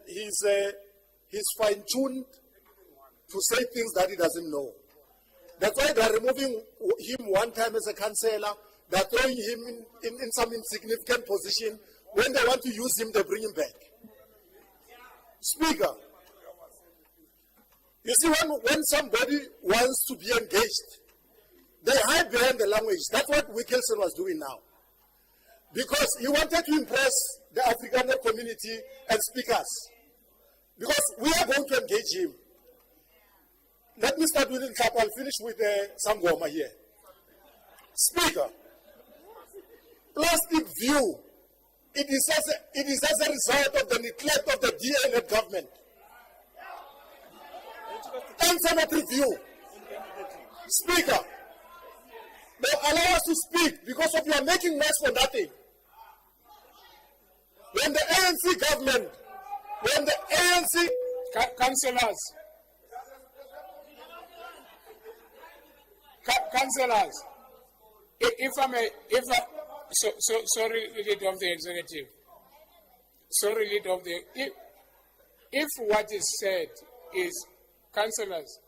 he's fine-tuned to say things that he doesn't know. That's why they're removing him one time as a councillor. They're throwing him in some insignificant position. When they want to use him, they bring him back. Speaker, you see, when somebody wants to be engaged, they hide behind the language. That's what Wilkinson was doing now. Because he wanted to impress the Afrikaner community and speakers. Because we are going to engage him. Let me start with Nkap. I'll finish with Sangoma here. Speaker, Plastic View, it is as a result of the neglect of the DA-led government. And Cemetery View. Speaker, they allow us to speak because of you are making noise for nothing. When the ANC government, Councillors, sorry, Leader of the Executive. Sorry, Leader of the, if what is said is, Councillors,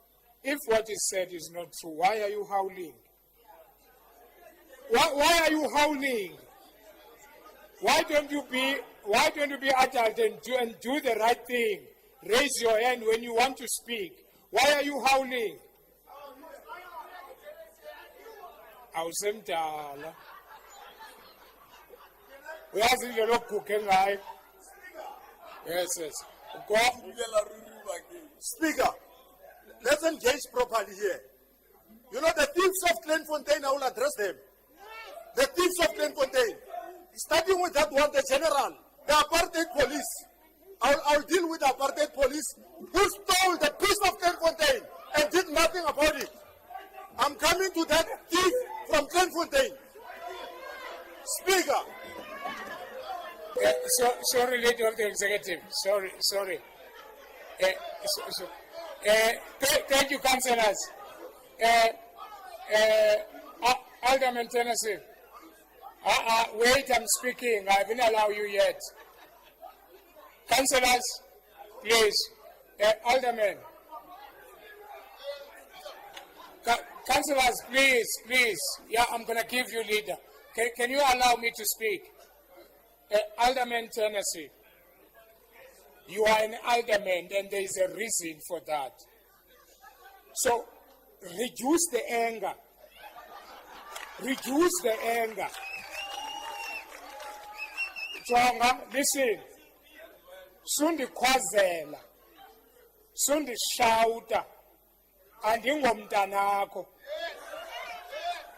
if what is said is not true, why are you howling? Why are you howling? Why don't you be adult and do the right thing? Raise your hand when you want to speak. Why are you howling? Awusemdala. Uyazi nje lokugugge ngayo. Yes. Speaker, let's engage properly here. You know, the thieves of Clenfontaine, I will address them. the thieves of Glenfontein. Starting with that one, the general, the apartheid police. I'll deal with the apartheid police who stole the peace of Glenfontein and did nothing about it. I'm coming to that thief from Glenfontein. Speaker. Sorry, Leader of the Executive. Sorry. Thank you, councillors. Alderman Tennessee. Wait, I'm speaking. I haven't allowed you yet. Councillors, please. Alderman. Councillors, please. Yeah, I'm going to give you leader. Can you allow me to speak? Alderman Tennessee, you are an alderman and there is a reason for that. So, reduce the anger. Reduce the anger. Jonga, listen. Sundi kwazela. Sundi shouta. Andingomntanakho.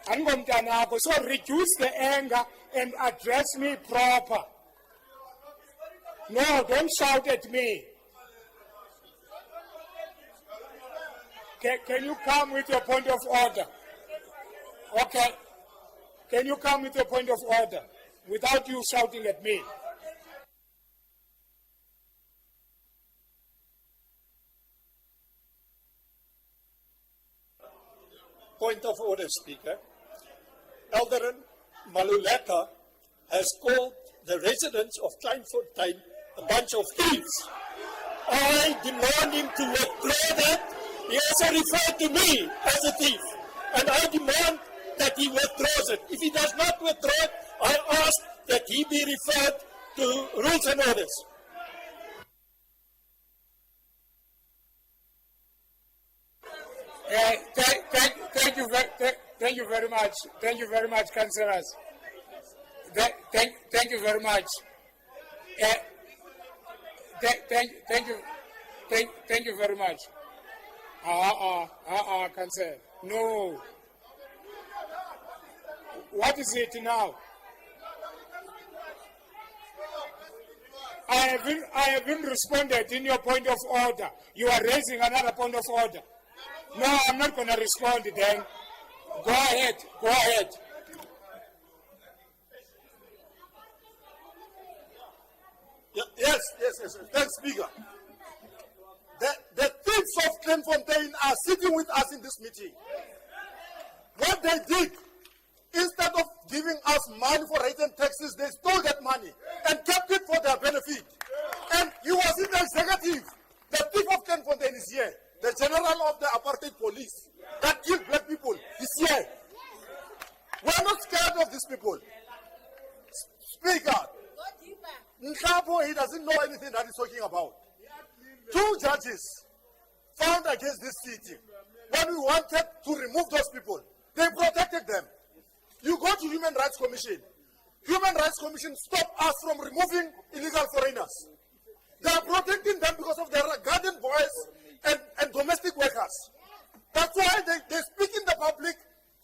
Andingomntanakho. So reduce the anger and address me proper. No, don't shout at me. Can you come with your point of order? Okay. Can you come with your point of order without you shouting at me? Point of order, Speaker. Alderman Maluleka has called the residents of Kleinfontein a bunch of thieves. I demand him to withdraw that. He also referred to me as a thief. And I demand that he withdraws it. If he does not withdraw it, I ask that he be referred to rules and orders. Thank you very much. Thank you very much, councillors. Thank you very much. Thank you very much. Councillor. No. What is it now? I haven't responded in your point of order. You are raising another point of order. No, I'm not going to respond then. Go ahead. Yes. Thanks, Speaker. The thieves of Glenfontein are sitting with us in this meeting. What they did, instead of giving us money for rates and taxes, they stole that money and kept it for their benefit. And he was in the executive. The thief of Glenfontein is here. The general of the apartheid police that killed black people is here. We're not scared of these people. Speaker, Nkapo, he doesn't know anything that he's talking about. 2 judges found against this city. When we wanted to remove those people, they protected them. You go to Human Rights Commission. Human Rights Commission stop us from removing illegal foreigners. They are protecting them because of their garden boys and domestic workers. That's why they speak in the public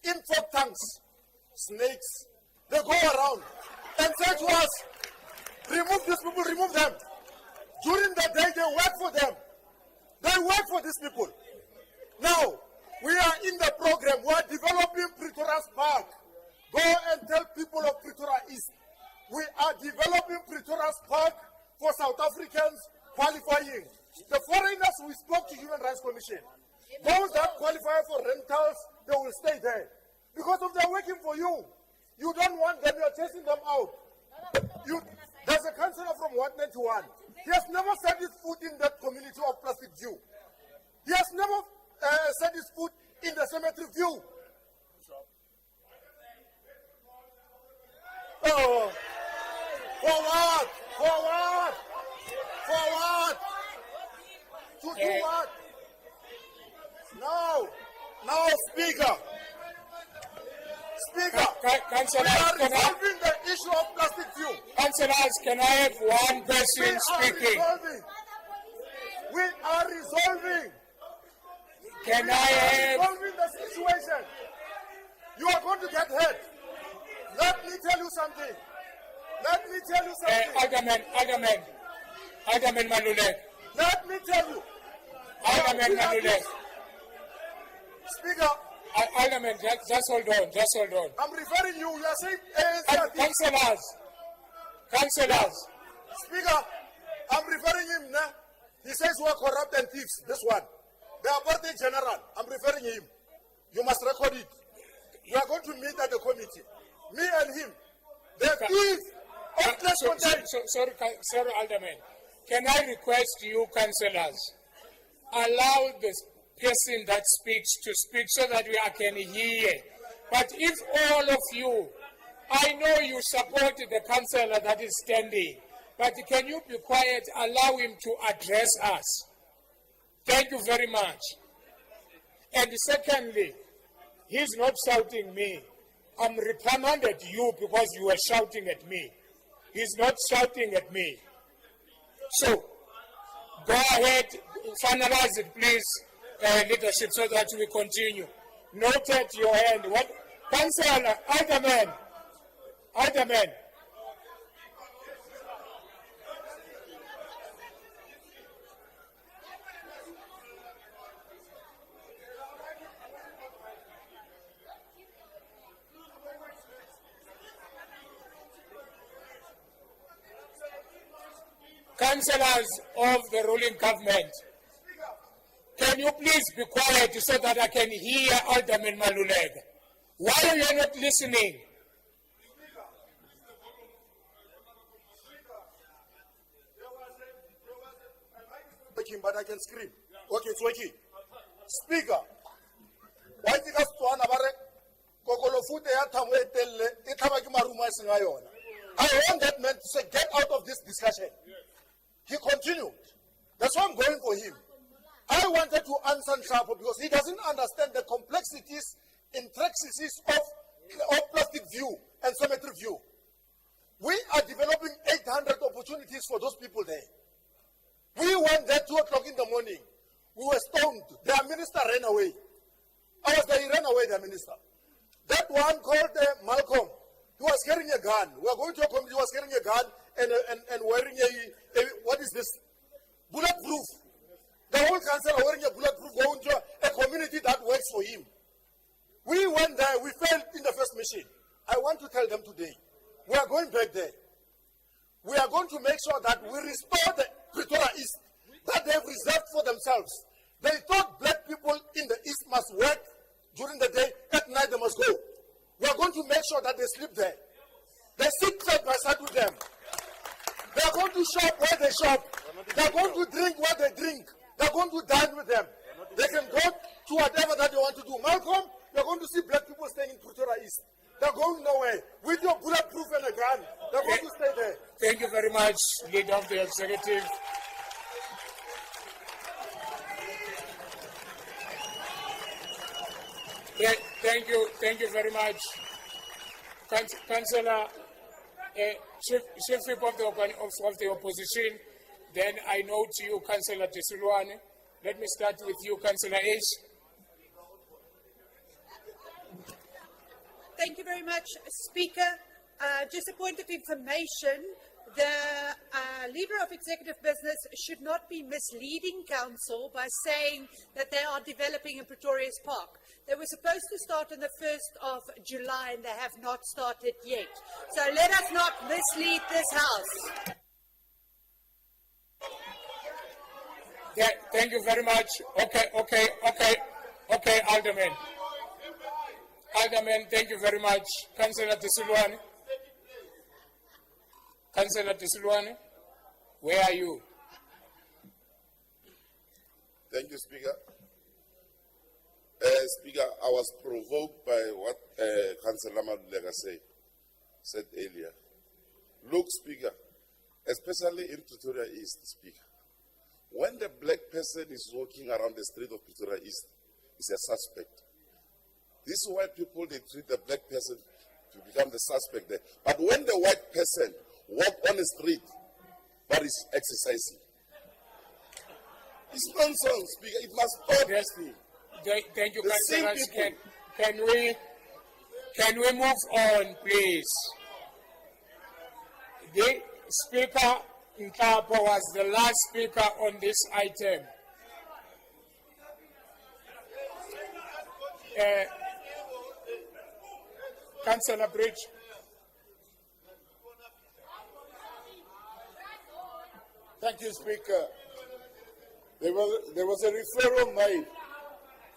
in folk tongues. Snakes. They go around and say to us, remove these people, remove them. During the day, they work for them. They work for these people. Now, we are in the program. We are developing Pretoria's Park. Go and tell people of Pretoria East. We are developing Pretoria's Park for South Africans qualifying. The foreigners we spoke to Human Rights Commission. Those that qualify for rentals, they will stay there. Because if they're working for you, you don't want them, you're chasing them out. There's a councillor from 191. He has never set his foot in that community of Plastic View. He has never set his foot in the cemetery view. Oh, forward. To do what? Now, Speaker. We are resolving the issue of Plastic View. Councillors, can I have one person speaking? We are resolving. Can I have... resolving the situation. You are going to get hurt. Now, something. Let me tell you something. Alderman Maluleke. Let me tell you. Alderman Maluleke. Speaker. Alderman, just hold on. I'm referring you. You are saying ANC. Councillors. Speaker, I'm referring him now. He says we are corrupt and thieves. This one. The apartheid general. I'm referring him. You must record it. We are going to meet at the committee. Me and him. The thief. Sorry, Alderman. Can I request you, councillors, allow the person that speaks to speak so that we can hear? But if all of you, I know you support the councillor that is standing, but can you be quiet, allow him to address us? Thank you very much. And secondly, he's not shouting me. I'm reprimanded you because you were shouting at me. He's not shouting at me. So, go ahead, finalize it, please, leadership, so that we continue. Noted your hand. What? Councillor, Alderman. Councillors of the ruling government, can you please be quiet so that I can hear Alderman Maluleke? Why are you not listening? But I can scream. Okay, it's working. Speaker, why did you want I want that man to say, get out of this discussion. He continued. That's why I'm going for him. I wanted to answer Nshapo because he doesn't understand the complexities, intricacies of plastic view and cemetery view. We are developing 800 opportunities for those people there. We went there 2 o'clock in the morning. We were stoned. Their minister ran away. I was there, he ran away, their minister. That one called Malcolm, he was carrying a gun. We were going to a committee, he was carrying a gun and wearing a what is this? Bulletproof. The whole council are wearing a bulletproof, going to a community that works for him. We went there, we failed in the first mission. I want to tell them today, we are going back there. We are going to make sure that we restore the Pretoria East that they have reserved for themselves. They thought black people in the East must work during the day, at night they must go. We are going to make sure that they sleep there. They sit side by side with them. They are going to shop where they shop. They are going to drink where they drink. They are going to dine with them. They can go to whatever that they want to do. Malcolm, you are going to see black people staying in Pretoria East. They are going nowhere. With your bulletproof and a gun, they are going to stay there. Thank you very much, Leader of the Executive. Thank you very much, Councillor, Chief Whip of the Opposition. Then I know to you, Councillor Tisulwane. Let me start with you, Councillor Ace. Thank you very much, Speaker. Just a point of information, the Leader of Executive Business should not be misleading Council by saying that they are developing in Pretoria's Park. They were supposed to start on the 1st of July and they have not started yet. So let us not mislead this House. Thank you very much. Okay, Alderman. Alderman, thank you very much. Councillor Tisulwane. Councillor Tisulwane, where are you? Thank you, Speaker. Speaker, I was provoked by what Councillor Maluleke said earlier. Look, Speaker, especially in Pretoria East, Speaker, when the black person is walking around the street of Pretoria East, is a suspect. These white people, they treat the black person to become the suspect there. But when the white person walk on the street, but is exercising, it's nonsense, Speaker. It must stop. Yes, thank you, councillors. Can we move on, please? The Speaker Nkapo was the last speaker on this item. Councillor Bridge. Thank you, Speaker. There was a referral made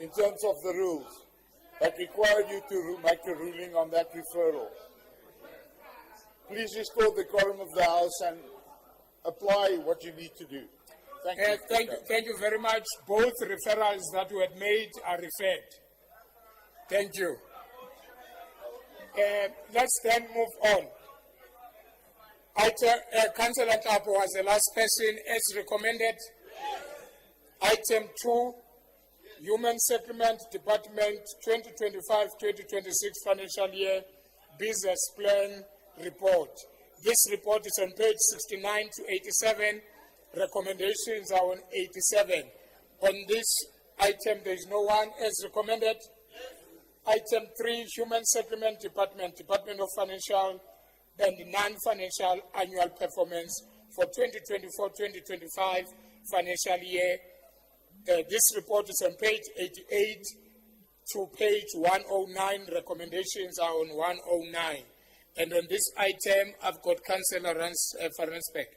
in terms of the rules that required you to make a ruling on that referral. Please restore the quorum of the House and apply what you need to do. Thank you. Thank you very much. Both referrals that were made are referred. Thank you. Let's then move on. Councillor Nkapo was the last person as recommended. Item 2, Human Settlement Department 2025-2026 financial year business plan report. This report is on page 69 to 87. Recommendations are on 87. On this item, there is no one as recommended. Item 3, Human Settlement Department, Department of Financial and Non-Financial Annual Performance for 2024-2025 financial year. This report is on page 88 to page 109. Recommendations are on 109. And on this item, I've got Councillor Farnsbeck.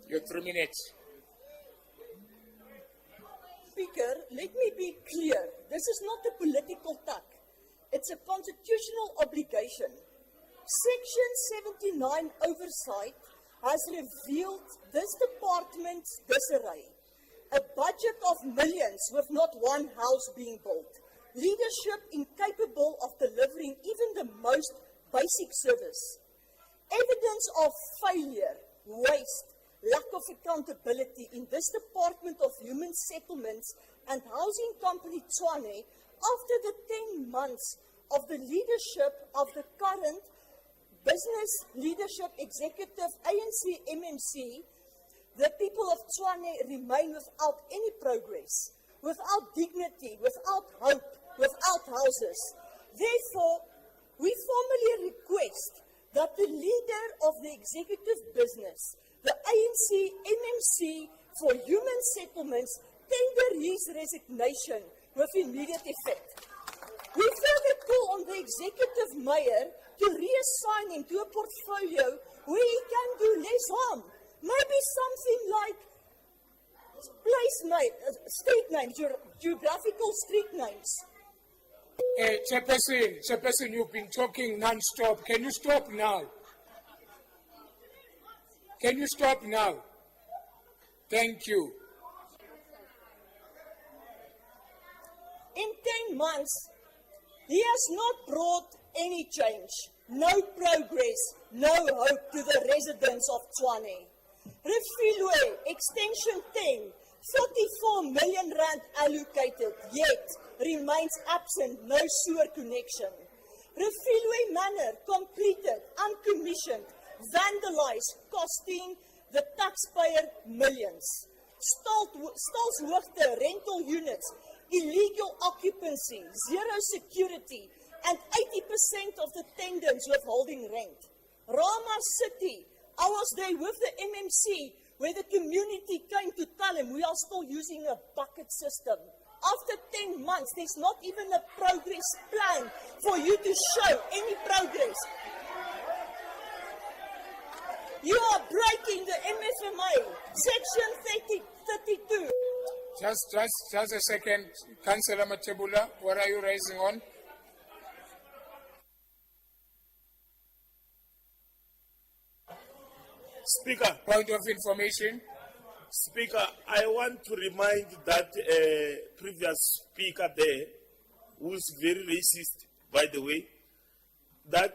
Your 3 minutes. Speaker, let me be clear. This is not a political tack. It's a constitutional obligation. Section 79 oversight has revealed this department's disarray. A budget of millions with not one house being built. Leadership incapable of delivering even the most basic service. Evidence of failure, waste, lack of accountability in this Department of Human Settlements and Housing Company Tshwane after the 10 months of the leadership of the current business leadership executive ANC MMC. The people of Tshwane remain without any progress, without dignity, without hope, without houses. Therefore, we formally request that the leader of the executive business, the ANC MMC for Human Settlements, tender his resignation with immediate effect. We further call on the executive mayor to reassign him to a portfolio where he can do less harm. Maybe something like street names, geographical street names. Chairperson, you've been talking non-stop. Can you stop now? Can you stop now? Thank you. In 10 months, he has not brought any change, no progress, no hope to the residents of Tshwane. Refilwe, extension 10, 44 million rand allocated, yet remains absent, no sewer connection. Refilwe Manor, completed, uncommissioned, vandalized, costing the taxpayer millions. Stalshoogte rental units, illegal occupancy, zero security, and 80% of the tenants withholding rent. Rama City, I was there with the MMC where the community came to tell him we are still using a bucket system. After 10 months, there's not even a progress plan for you to show any progress. You are breaking the MFMA, Section 32. Just a second. Councillor Matebula, what are you raising on? Speaker. Point of information. Speaker, I want to remind that previous speaker there, who is very racist, by the way, that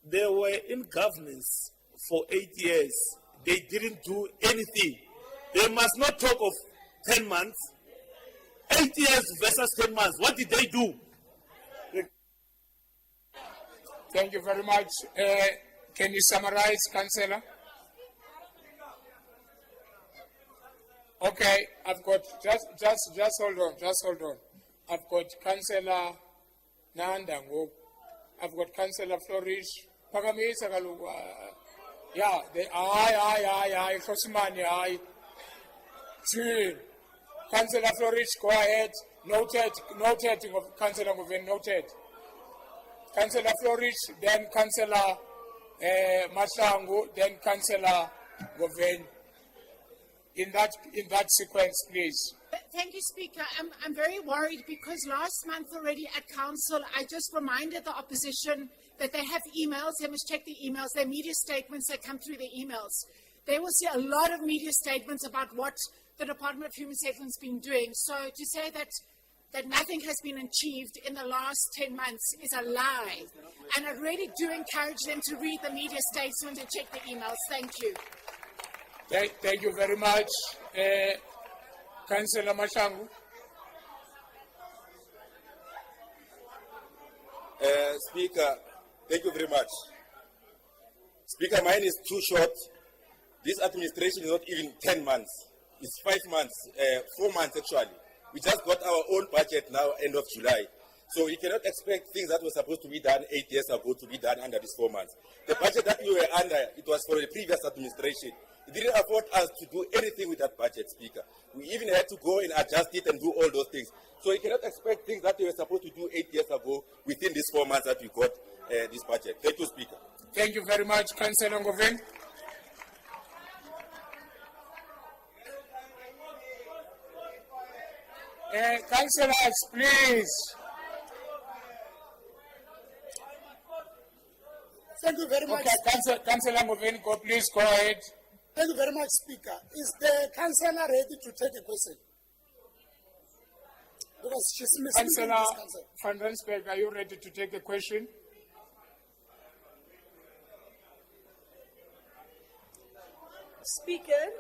they were in governance for 8 years. They didn't do anything. They must not talk of 10 months. 8 years versus 10 months. What did they do? Thank you very much. Can you summarize, Councillor? Okay, I've got just hold on. I've got Councillor Nandango. I've got Councillor Flourish. Yeah, aye, Kosimani, aye. Two. Councillor Flourish, go ahead. Noted, Councillor Goven, noted. Councillor Flourish, then Councillor Mashangu, then Councillor Goven. In that sequence, please. Thank you, Speaker. I'm very worried because last month already at Council, I just reminded the opposition that they have emails. They must check the emails. Their media statements that come through the emails. They will see a lot of media statements about what the Department of Human Settlement has been doing. So to say that nothing has been achieved in the last 10 months is a lie. And I really do encourage them to read the media statements and check the emails. Thank you. Thank you very much. Councillor Mashangu. Speaker, thank you very much. Speaker, mine is too short. This administration is not even 10 months. It's 5 months, 4 months actually. We just got our own budget now, end of July. So we cannot expect things that were supposed to be done 8 years ago to be done under these 4 months. The budget that we were under, it was for the previous administration. It didn't afford us to do anything with that budget, Speaker. We even had to go and adjust it and do all those things. So you cannot expect things that we were supposed to do 8 years ago within these 4 months that we got this budget. Thank you, Speaker. Thank you very much, Councillor Ngoven. Councillors, please. Thank you very much. Okay, Councillor Ngoven, please go ahead. Thank you very much, Speaker. Is the councillor ready to take a question? Because she's missing Councillor this council. Van Rensburg, are you ready to take a question? Speaker,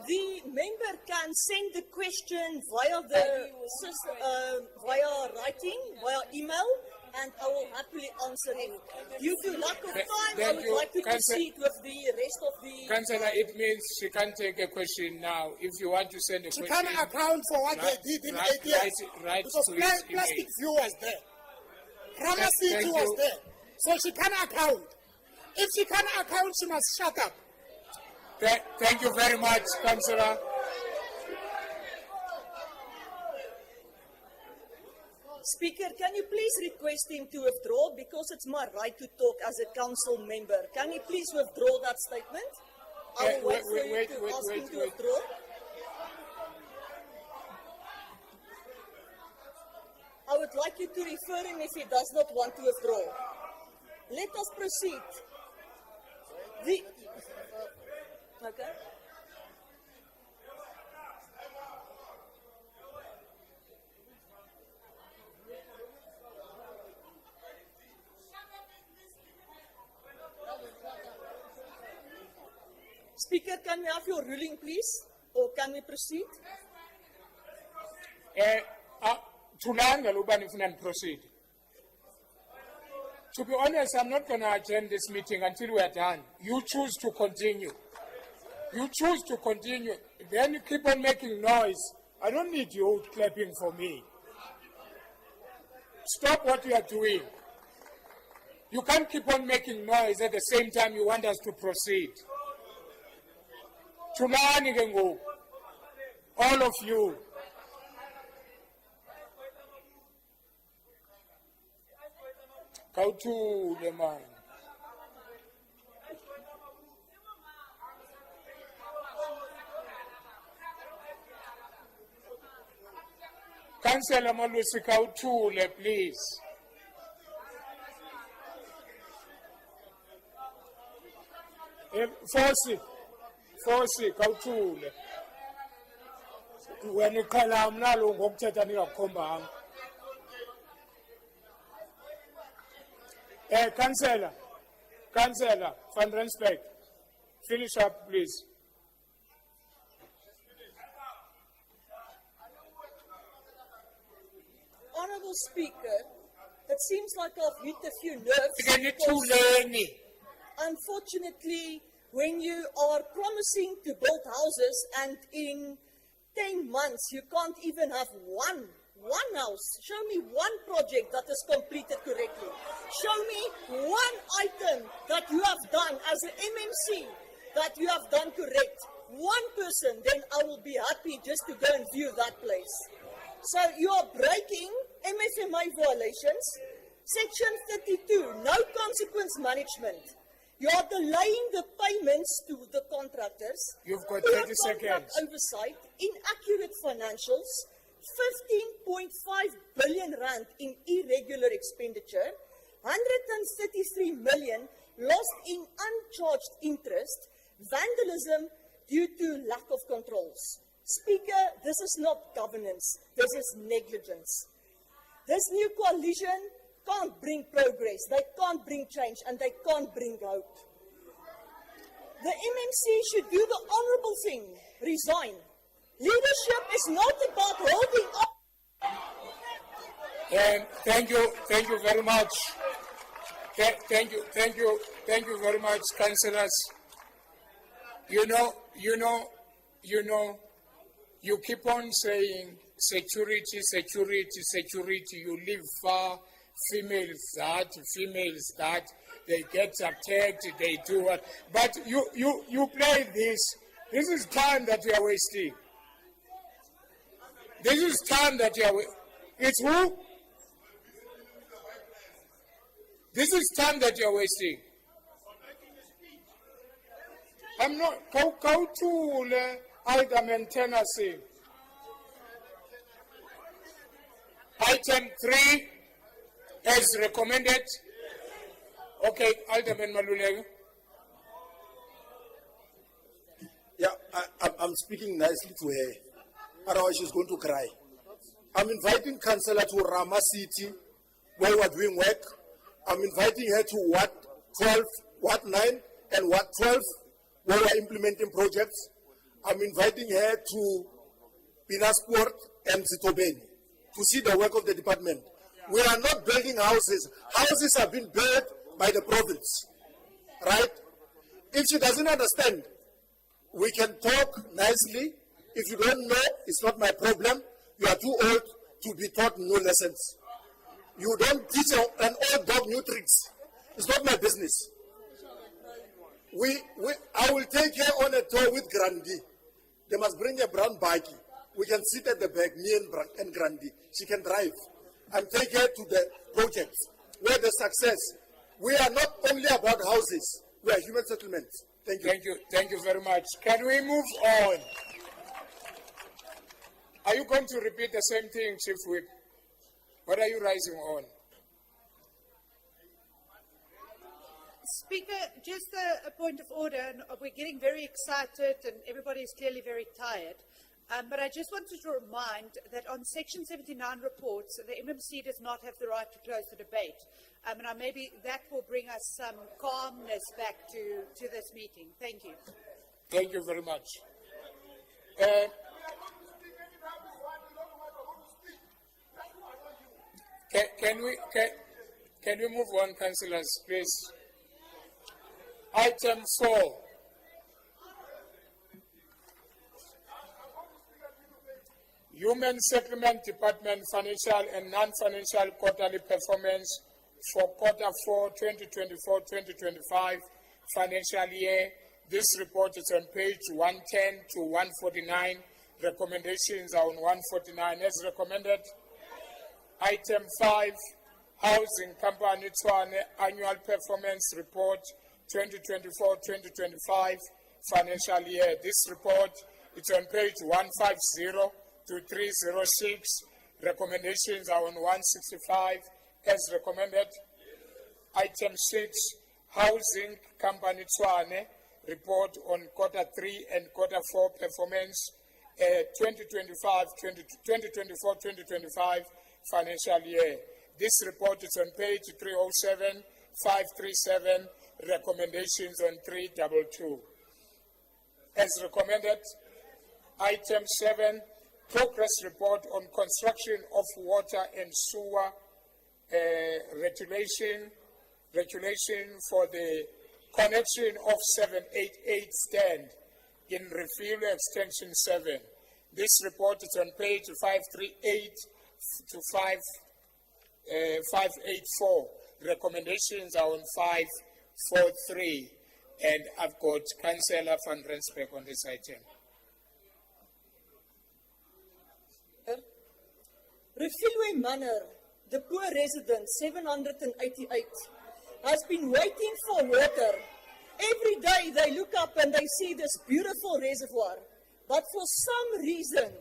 the member can send the question via the via writing, via email, and I will happily answer it. Due to lack of time, I would like to proceed with the rest of the... Councillor, it means she can't take a question now. If you want to send a She question... can't account for what they did in 8 years. Right because to his plastic email. fuel was there. Rama City was there. So she can't account. If she can't account, she must shut up. Thank you very much, Councillor. Speaker, can you please request him to withdraw because it's my right to talk as a council member. Can he please withdraw that statement? I will wait for you to ask him to withdraw. I would like you to refer him if he does not want to withdraw. Let us proceed. Okay. Speaker, can we have your ruling, please? Or can we proceed? Tulanga Luban, if you proceed. To be honest, I'm not going to adjourn this meeting until we are done. You choose to continue. You choose to continue. Then you keep on making noise. I don't need you clapping for me. Stop what you are doing. You can't keep on making noise at the same time you want us to proceed. Tulani Gengo, all of you. Kautu man. Councillor Malusi Kautu, please. Forsi Kautu. When you call am nalo ngokuthetha ningakukhomba. Councillor Van Rensburg, finish up, please. Honourable Speaker, it seems like I've hit a few nerves. Unfortunately, when you are promising to build houses and in 10 months you can't even have one house. Show me one project that is completed correctly. Show me one item that you have done as an MMC that you have done correct, one person, then I will be happy just to go and view that place. So you are breaking MFMA violations. Section 32, no consequence management. You are delaying the payments to the contractors. You've got Poor 30 contract seconds. Oversight, inaccurate financials, 15.5 billion rand in irregular expenditure, 133 million lost in uncharged interest, vandalism due to lack of controls. Speaker, this is not governance, this is negligence. This new coalition can't bring progress, they can't bring change, and they can't bring hope. The MMC should do the honorable thing, resign. Leadership is not about holding on. And thank you very much. Thank you very much, councillors. You keep on saying security, security, security. You live far, females that, they get attacked, they do what. But you play this. This is time that you are wasting. This is time that you are wasting. It's who? This is time that you are wasting. I'm not. Go to Alderman Tennessee. Item 3 as recommended. Okay, Alderman Maluleke. Yeah, I'm speaking nicely to her. Otherwise, she's going to cry. I'm inviting Councillor to Rama City, where we're doing work. I'm inviting her to Ward 12, Ward 9, and Ward 12, where we're implementing projects. I'm inviting her to Pinasport and Zitobeni to see the work of the department. We are not building houses. Houses have been built by the province, right? If she doesn't understand, we can talk nicely. If you don't know, it's not my problem. You are too old to be taught new lessons. You don't teach an old dog new tricks. It's not my business. I will take her on a tour with Grandi. They must bring a brown buggy. We can sit at the back, me and Grandi. She can drive. And take her to the projects where the success. We are not only about houses. We are human settlements. Thank you. Thank you very much. Can we move on? Are you going to repeat the same thing, Chief Whip? What are you rising on? Speaker, just a point of order, and we're getting very excited and everybody is clearly very tired. But I just wanted to remind that on Section 79 reports, the MMC does not have the right to close the debate. And maybe that will bring us some calmness back to this meeting. Thank you. Thank you very much. Can we move on, councillors, please? Item 4. Human Settlement Department Financial and Non-Financial Quarterly Performance for Quarter 4, 2024-2025 financial year. This report is on page 110 to 149. Recommendations are on 149 as recommended. Item 5, Housing Company Tshwane Annual Performance Report 2024-2025 financial year. This report is on page 150 to 306. Recommendations are on 165 as recommended. Item 6, Housing Company Tshwane Report on Quarter 3 and Quarter 4 Performance 2024-2025 financial year. This report is on page 307, 537, recommendations on 322. As recommended, item 7, progress report on construction of water and sewer regulation for the connection of 788 stand in refill extension 7. This report is on page 538 to 584. Recommendations are on 5 4-3, and I've got Councillor van Rensburg on this item. Refilwe Manor, the poor resident, 788, has been waiting for water. Every day they look up and they see this beautiful reservoir. But for some reason,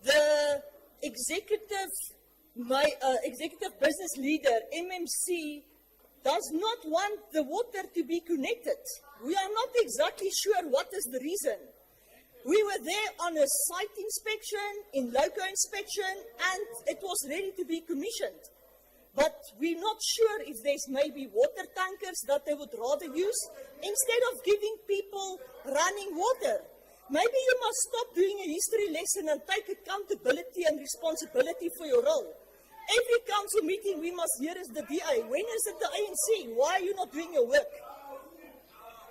the executive business leader, MMC, does not want the water to be connected. We are not exactly sure what is the reason. We were there on a site inspection, in loco inspection, and it was ready to be commissioned. But we're not sure if there's maybe water tankers that they would rather use instead of giving people running water. Maybe you must stop doing a history lesson and take accountability and responsibility for your role. Every council meeting we must hear is the DA. When is it the ANC? Why are you not doing your work?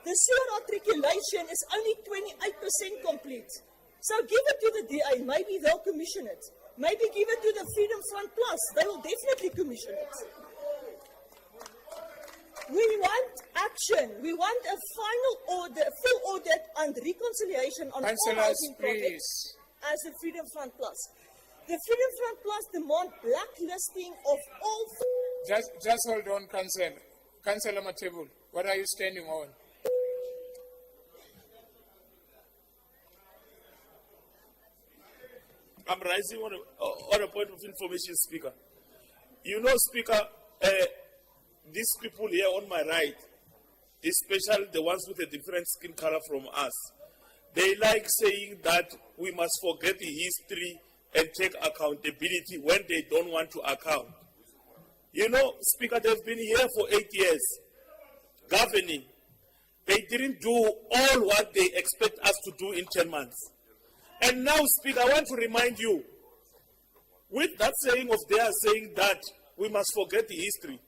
The sewer articulation is only 28% complete. So give it to the DA. Maybe they'll commission it. Maybe give it to the Freedom Front Plus. They will definitely commission it. We want action. We want a final order, full audit and reconciliation on all housing projects as the Freedom Front Plus. The Freedom Front Plus demand blacklisting of all... Just hold on, Councillor. Councillor Matebul, what are you standing on? I'm rising on a point of information, Speaker. You know, Speaker, these people here on my right, especially the ones with a different skin color from us, they like saying that we must forget the history and take accountability when they don't want to account. You know, Speaker, they've been here for 8 years, governing. They didn't do all what they expect us to do in 10 months. And now, Speaker, I want to remind you, with that saying of theirs saying that we must forget the history,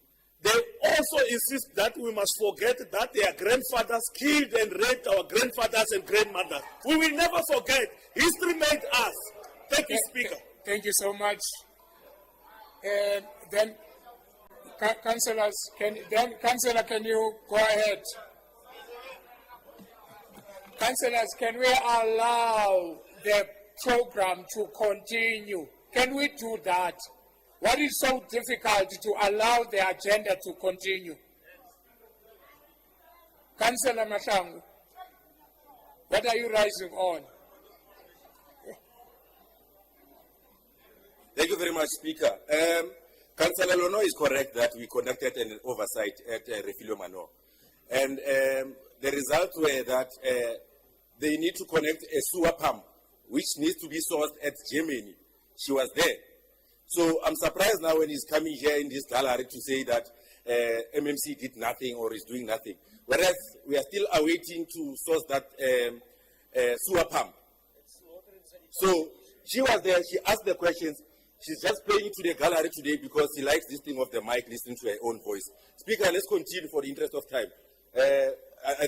they also insist that we must forget that their grandfathers killed and raped our grandfathers and grandmothers. We will never forget. History made us. Thank you, Speaker. Thank you so much. Then, councillors, Councillor, can you go ahead? Councillors, can we allow the program to continue? Can we do that? What is so difficult to allow the agenda to continue? Councillor Mashangu, what are you rising on? Thank you very much, Speaker. Councillor Lono is correct that we conducted an oversight at Refilwe Manor. And the results were that they need to connect a sewer pump, which needs to be sourced at Germany. She was there. So I'm surprised now when he's coming here in this gallery to say that MMC did nothing or is doing nothing. Whereas we are still awaiting to source that sewer pump. So she was there, she asked the questions. She's just playing to the gallery today because she likes this thing of the mic, listening to her own voice. Speaker, let's continue for the interest of time. I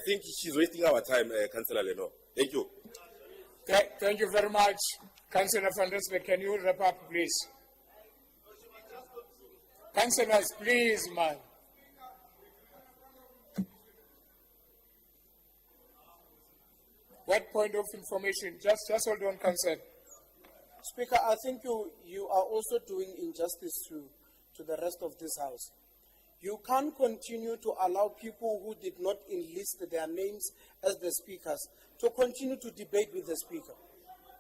think she's wasting our time, Councillor Leno. Thank you. Thank you very much. Councillor van Rensburg, can you wrap up, please? Councillors, please, man. What point of information? Just hold on, Councillor. Speaker, I think you are also doing injustice to the rest of this House. You can't continue to allow people who did not enlist their names as the speakers to continue to debate with the Speaker.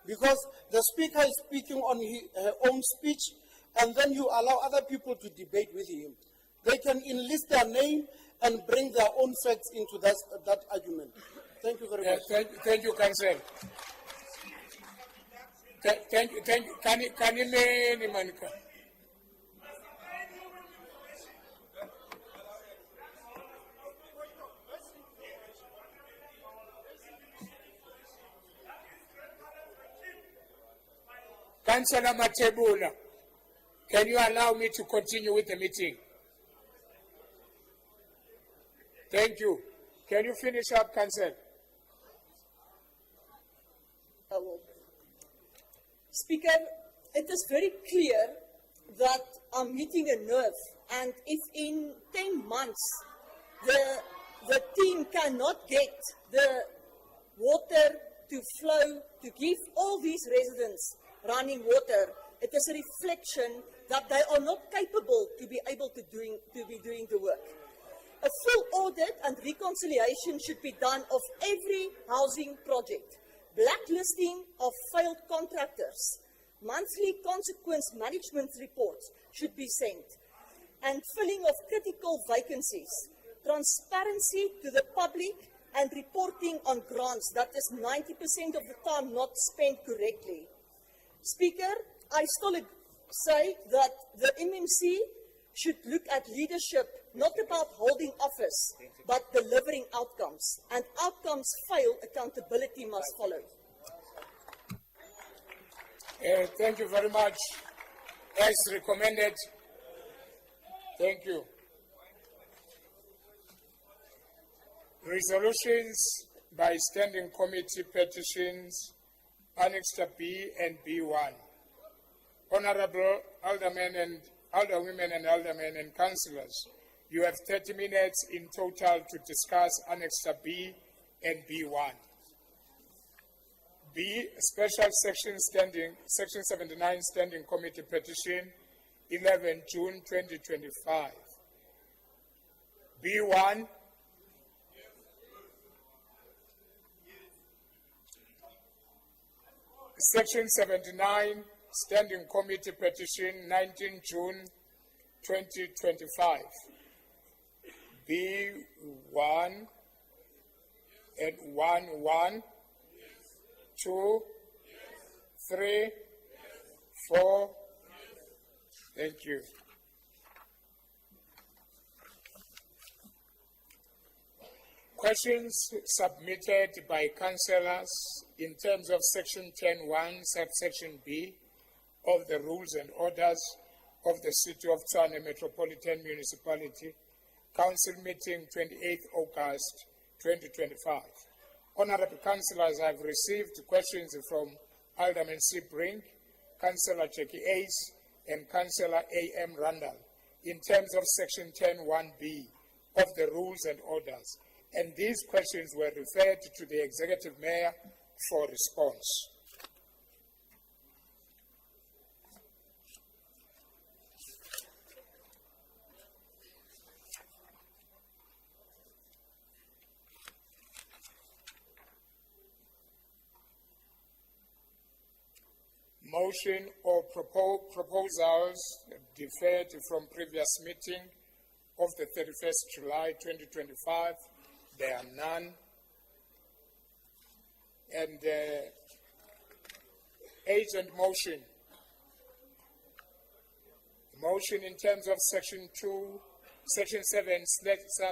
Because the Speaker is speaking on her own speech, and then you allow other people to debate with him. They can enlist their name and bring their own facts into that argument. Thank you very much. Thank you, Councillor. Thank you. Can you name Monica? Councillor Matebula, can you allow me to continue with the meeting? Thank you. Can you finish up, Councillor? Speaker, it is very clear that I'm hitting a nerve And if in 10 months the team cannot get the water to flow to give all these residents running water, it is a reflection that they are not capable to be able to be doing the work. A full audit and reconciliation should be done of every housing project. Blacklisting of failed contractors, monthly consequence management reports should be sent, and filling of critical vacancies, transparency to the public, and reporting on grants that is 90% of the time not spent correctly. Speaker, I still say that the MMC should look at leadership, not about holding office, but delivering outcomes. And outcomes fail, accountability must follow. Thank you very much. As recommended. Thank you. Resolutions by Standing Committee Petitions, Annexure B and B1. Honorable Aldermen and Alderwomen and Aldermen and Councillors, you have 30 minutes in total to discuss Annexure B and B1. B, Special Section 79 Standing Committee Petition, 11 June 2025. B1, Section 79 Standing Committee Petition, 19 June 2025. B1 and 1, 2, 3, 4. Thank you. Questions submitted by councillors in terms of Section 10(1), subsection B of the Rules and Orders of the City of Tshwane Metropolitan Municipality, Council meeting 28 August 2025. Honorable councillors, I have received questions from Alderman C. Brink, Councillor Jackie Ace, and Councillor A.M. Randall in terms of Section 10(1)B of the Rules and Orders, and these questions were referred to the Executive Mayor for response. Motion or proposals deferred from previous meeting of the 31st July 2025. There are none. And agent motion. Motion in terms of Section 7,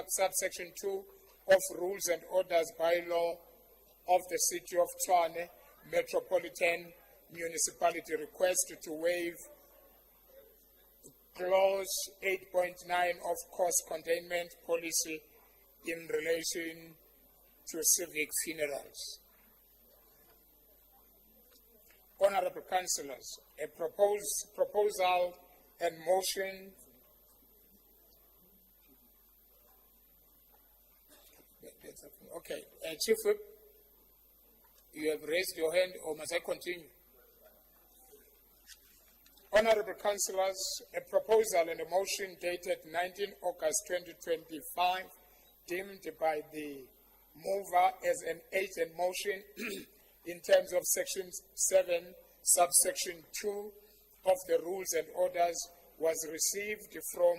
subsection 2 of Rules and Orders bylaw of the City of Tshwane Metropolitan Municipality request to waive Clause 8.9 of cost containment policy in relation to civic funerals. Honorable councillors, a proposal and motion okay, Chief Whip, you have raised your hand, or must I continue? Honorable councillors, a proposal and a motion dated 19 August 2025, deemed by the mover as an agent motion in terms of Section 7, subsection 2 of the Rules and Orders, was received from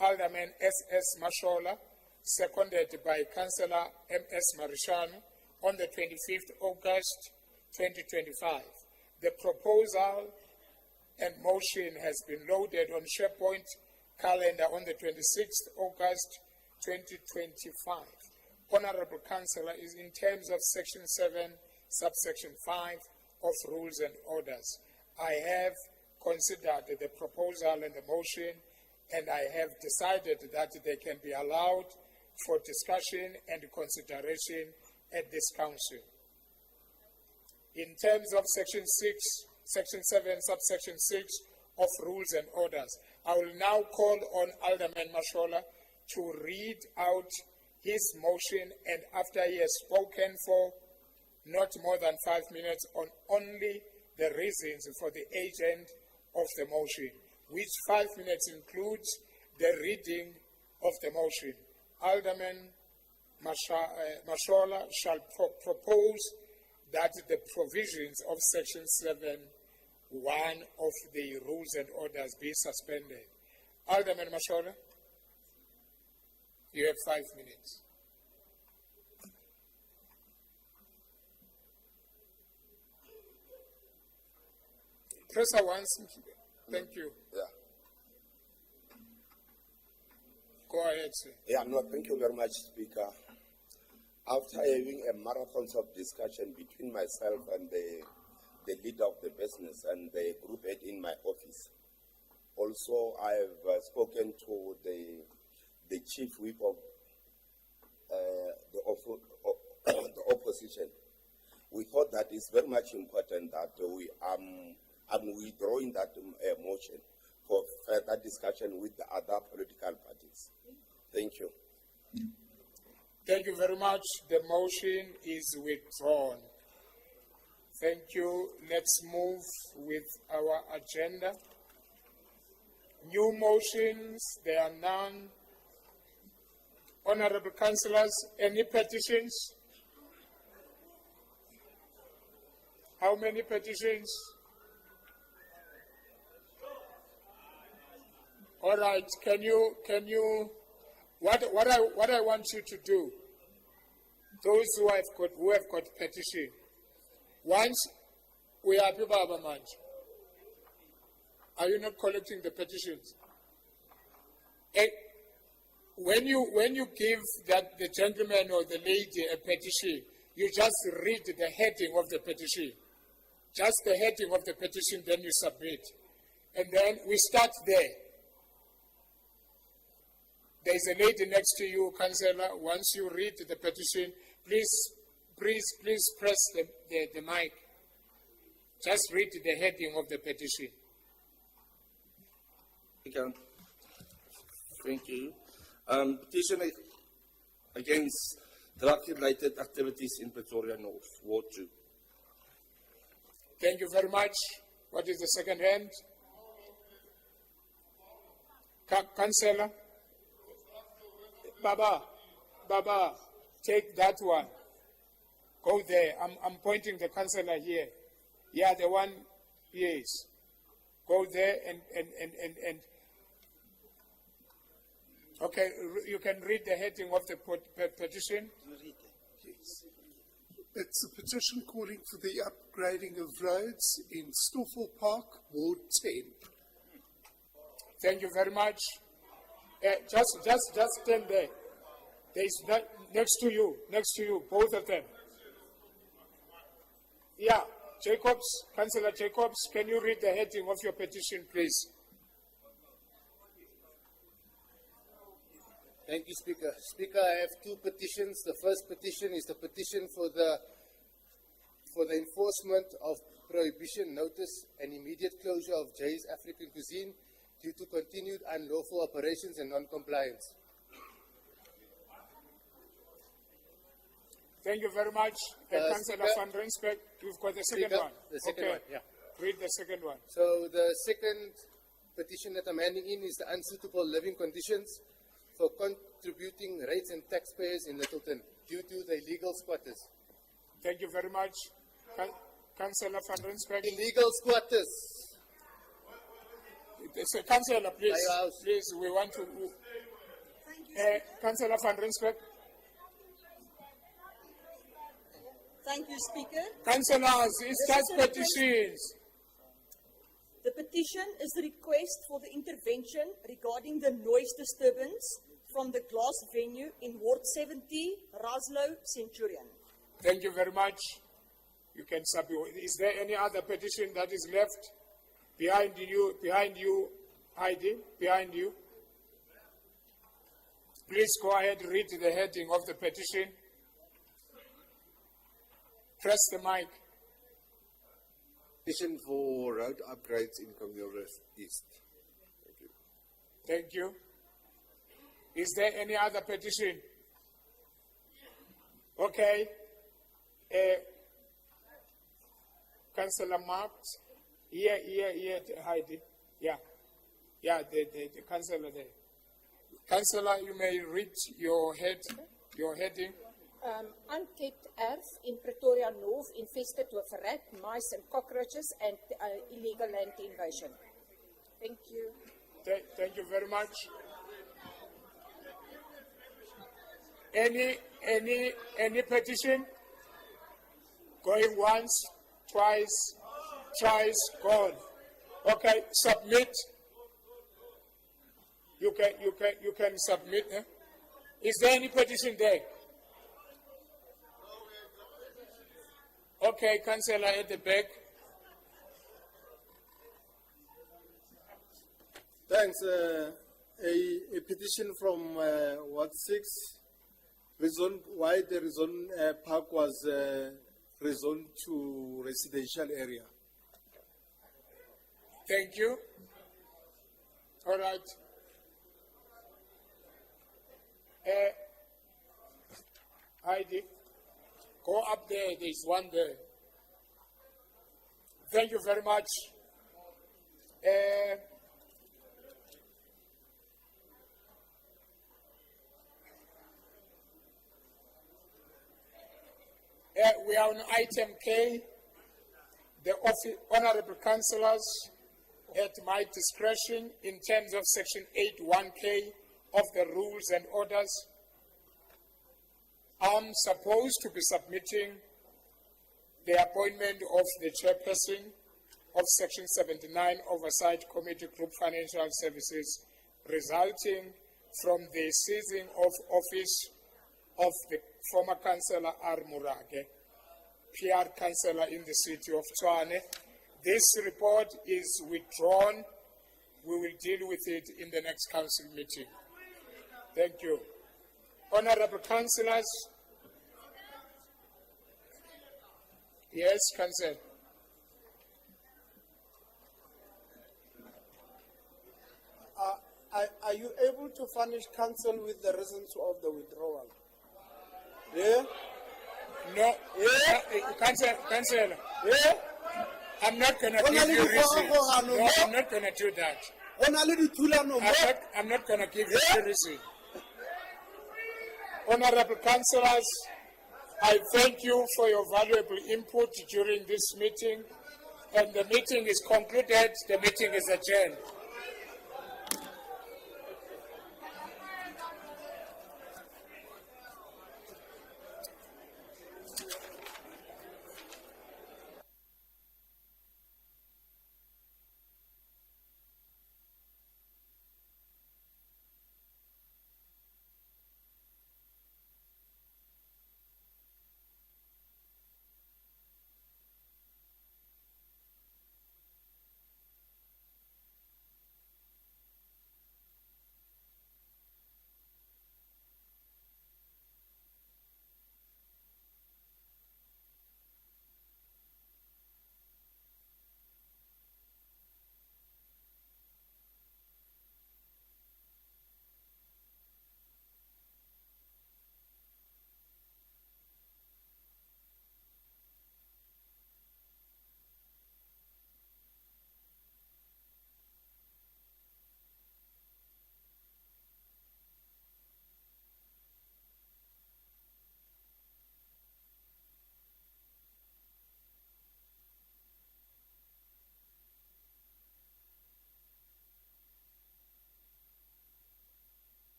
Alderman S.S. Mashola, seconded by Councillor M.S. Marishano on the 25th August 2025. The proposal and motion has been loaded on SharePoint calendar on the 26th August 2025. Honorable Councillor, is in terms of Section 7, subsection 5 of Rules and Orders. I have considered the proposal and the motion, and I have decided that they can be allowed for discussion and consideration at this council. In terms of Section 7, subsection 6 of Rules and Orders, I will now call on Alderman Mashola to read out his motion, and after he has spoken for not more than 5 minutes on only the reasons for the agent of the motion, which 5 minutes includes the reading of the motion. Alderman Mashola shall propose that the provisions of Section 7(1) of the Rules and Orders be suspended. Alderman Mashola, you have 5 minutes. Presser once. Thank you. Yeah. Go ahead, sir. Yeah, no, thank you very much, Speaker. After having a marathon of discussion between myself and the leader of the business and the group head in my office, also I have spoken to the chief whip of the opposition. We thought that it's very much important that I'm withdrawing that motion for further discussion with the other political parties. Thank you. Thank you very much. The motion is withdrawn. Thank you. Let's move with our agenda. New motions, there are none. Honorable Councillors, any petitions? How many petitions? All right, what I want you to do, those who have got petition, once we are people of a month, are you not collecting the petitions? And when you give the gentleman or the lady a petition, you just read the heading of the petition. Just the heading of the petition, then you submit. And then we start there. There's a lady next to you, Councillor. Once you read the petition, please press the mic. Just read the heading of the petition. Thank you. Petition against drug-related activities in Pretoria North, Ward 2. Thank you very much. What is the second hand? Councillor? Baba, take that one. Go there. I'm pointing the councillor here. Yeah, the one, yes. Go there and okay, you can read the heading of the petition. It's a petition calling for the upgrading of roads in Stoffel Park, Ward 10. Thank you very much. Just stand there. There's next to you, both of them. Yeah, Jacobs, Councillor Jacobs, can you read the heading of your petition, please? Thank you, Speaker. Speaker, I have two petitions. The first petition is the petition for the enforcement of prohibition notice and immediate closure of Jay's African Cuisine due to continued unlawful operations and non-compliance. Thank you very much. Councillor van Rensbeck, we've got the second one. The second one, yeah. Read the second one. So the second petition that I'm handing in is the unsuitable living conditions for contributing rates and taxpayers in Littleton due to the illegal squatters. Thank you very much. Councillor van Rensbeck. Illegal squatters. Councillor, please, we want to... Councillor van Rensbeck. Thank you, Speaker. Councillors, it's just petitions. The petition is the request for the intervention regarding the noise disturbance from the glass venue in Ward 70, Raslow, Centurion. Thank you very much. You can submit. Is there any other petition that is left? Behind you, Heidi, behind you. Please go ahead, read the heading of the petition. Press the mic. Petition for road upgrades in Camillus East. Thank you. Thank you. Is there any other petition? Okay. Councillor Marks. Here, Heidi. Yeah. Yeah, the councillor there. Councillor, you may read your heading. Unkept erf in Pretoria North infested with rat, mice and cockroaches and illegal land invasion. Thank you. Thank you very much. Any petition? Going once, twice, thrice, gone. Okay, submit. You can submit. Eh? Is there any petition there? Okay, Councillor at the back. Thanks. A petition from Ward 6, reason why the Rezone Park was rezoned to residential area. Thank you. All right. Heidi, go up there. There's one there. Thank you very much. We are on item K. The honorable councillors, at my discretion, in terms of section 8(1)K of the rules and orders, I'm supposed to be submitting the appointment of the chairperson of section 79 Oversight Committee Group Financial Services, resulting from the seizing of office of the former councillor R. Murage, PR councillor in the city of Tshwane. This report is withdrawn. We will deal with it in the next council meeting. Thank you. Honorable councillors. Yes, councillor. Are you able to furnish council with the reasons of the withdrawal? Yeah? No. Yeah? Councillor. Yeah? I'm not going to give you reason. No, I'm not going to do that. I'm not going to give you the reason. Honorable councillors, I thank you for your valuable input during this meeting, and the meeting is concluded. The meeting is adjourned.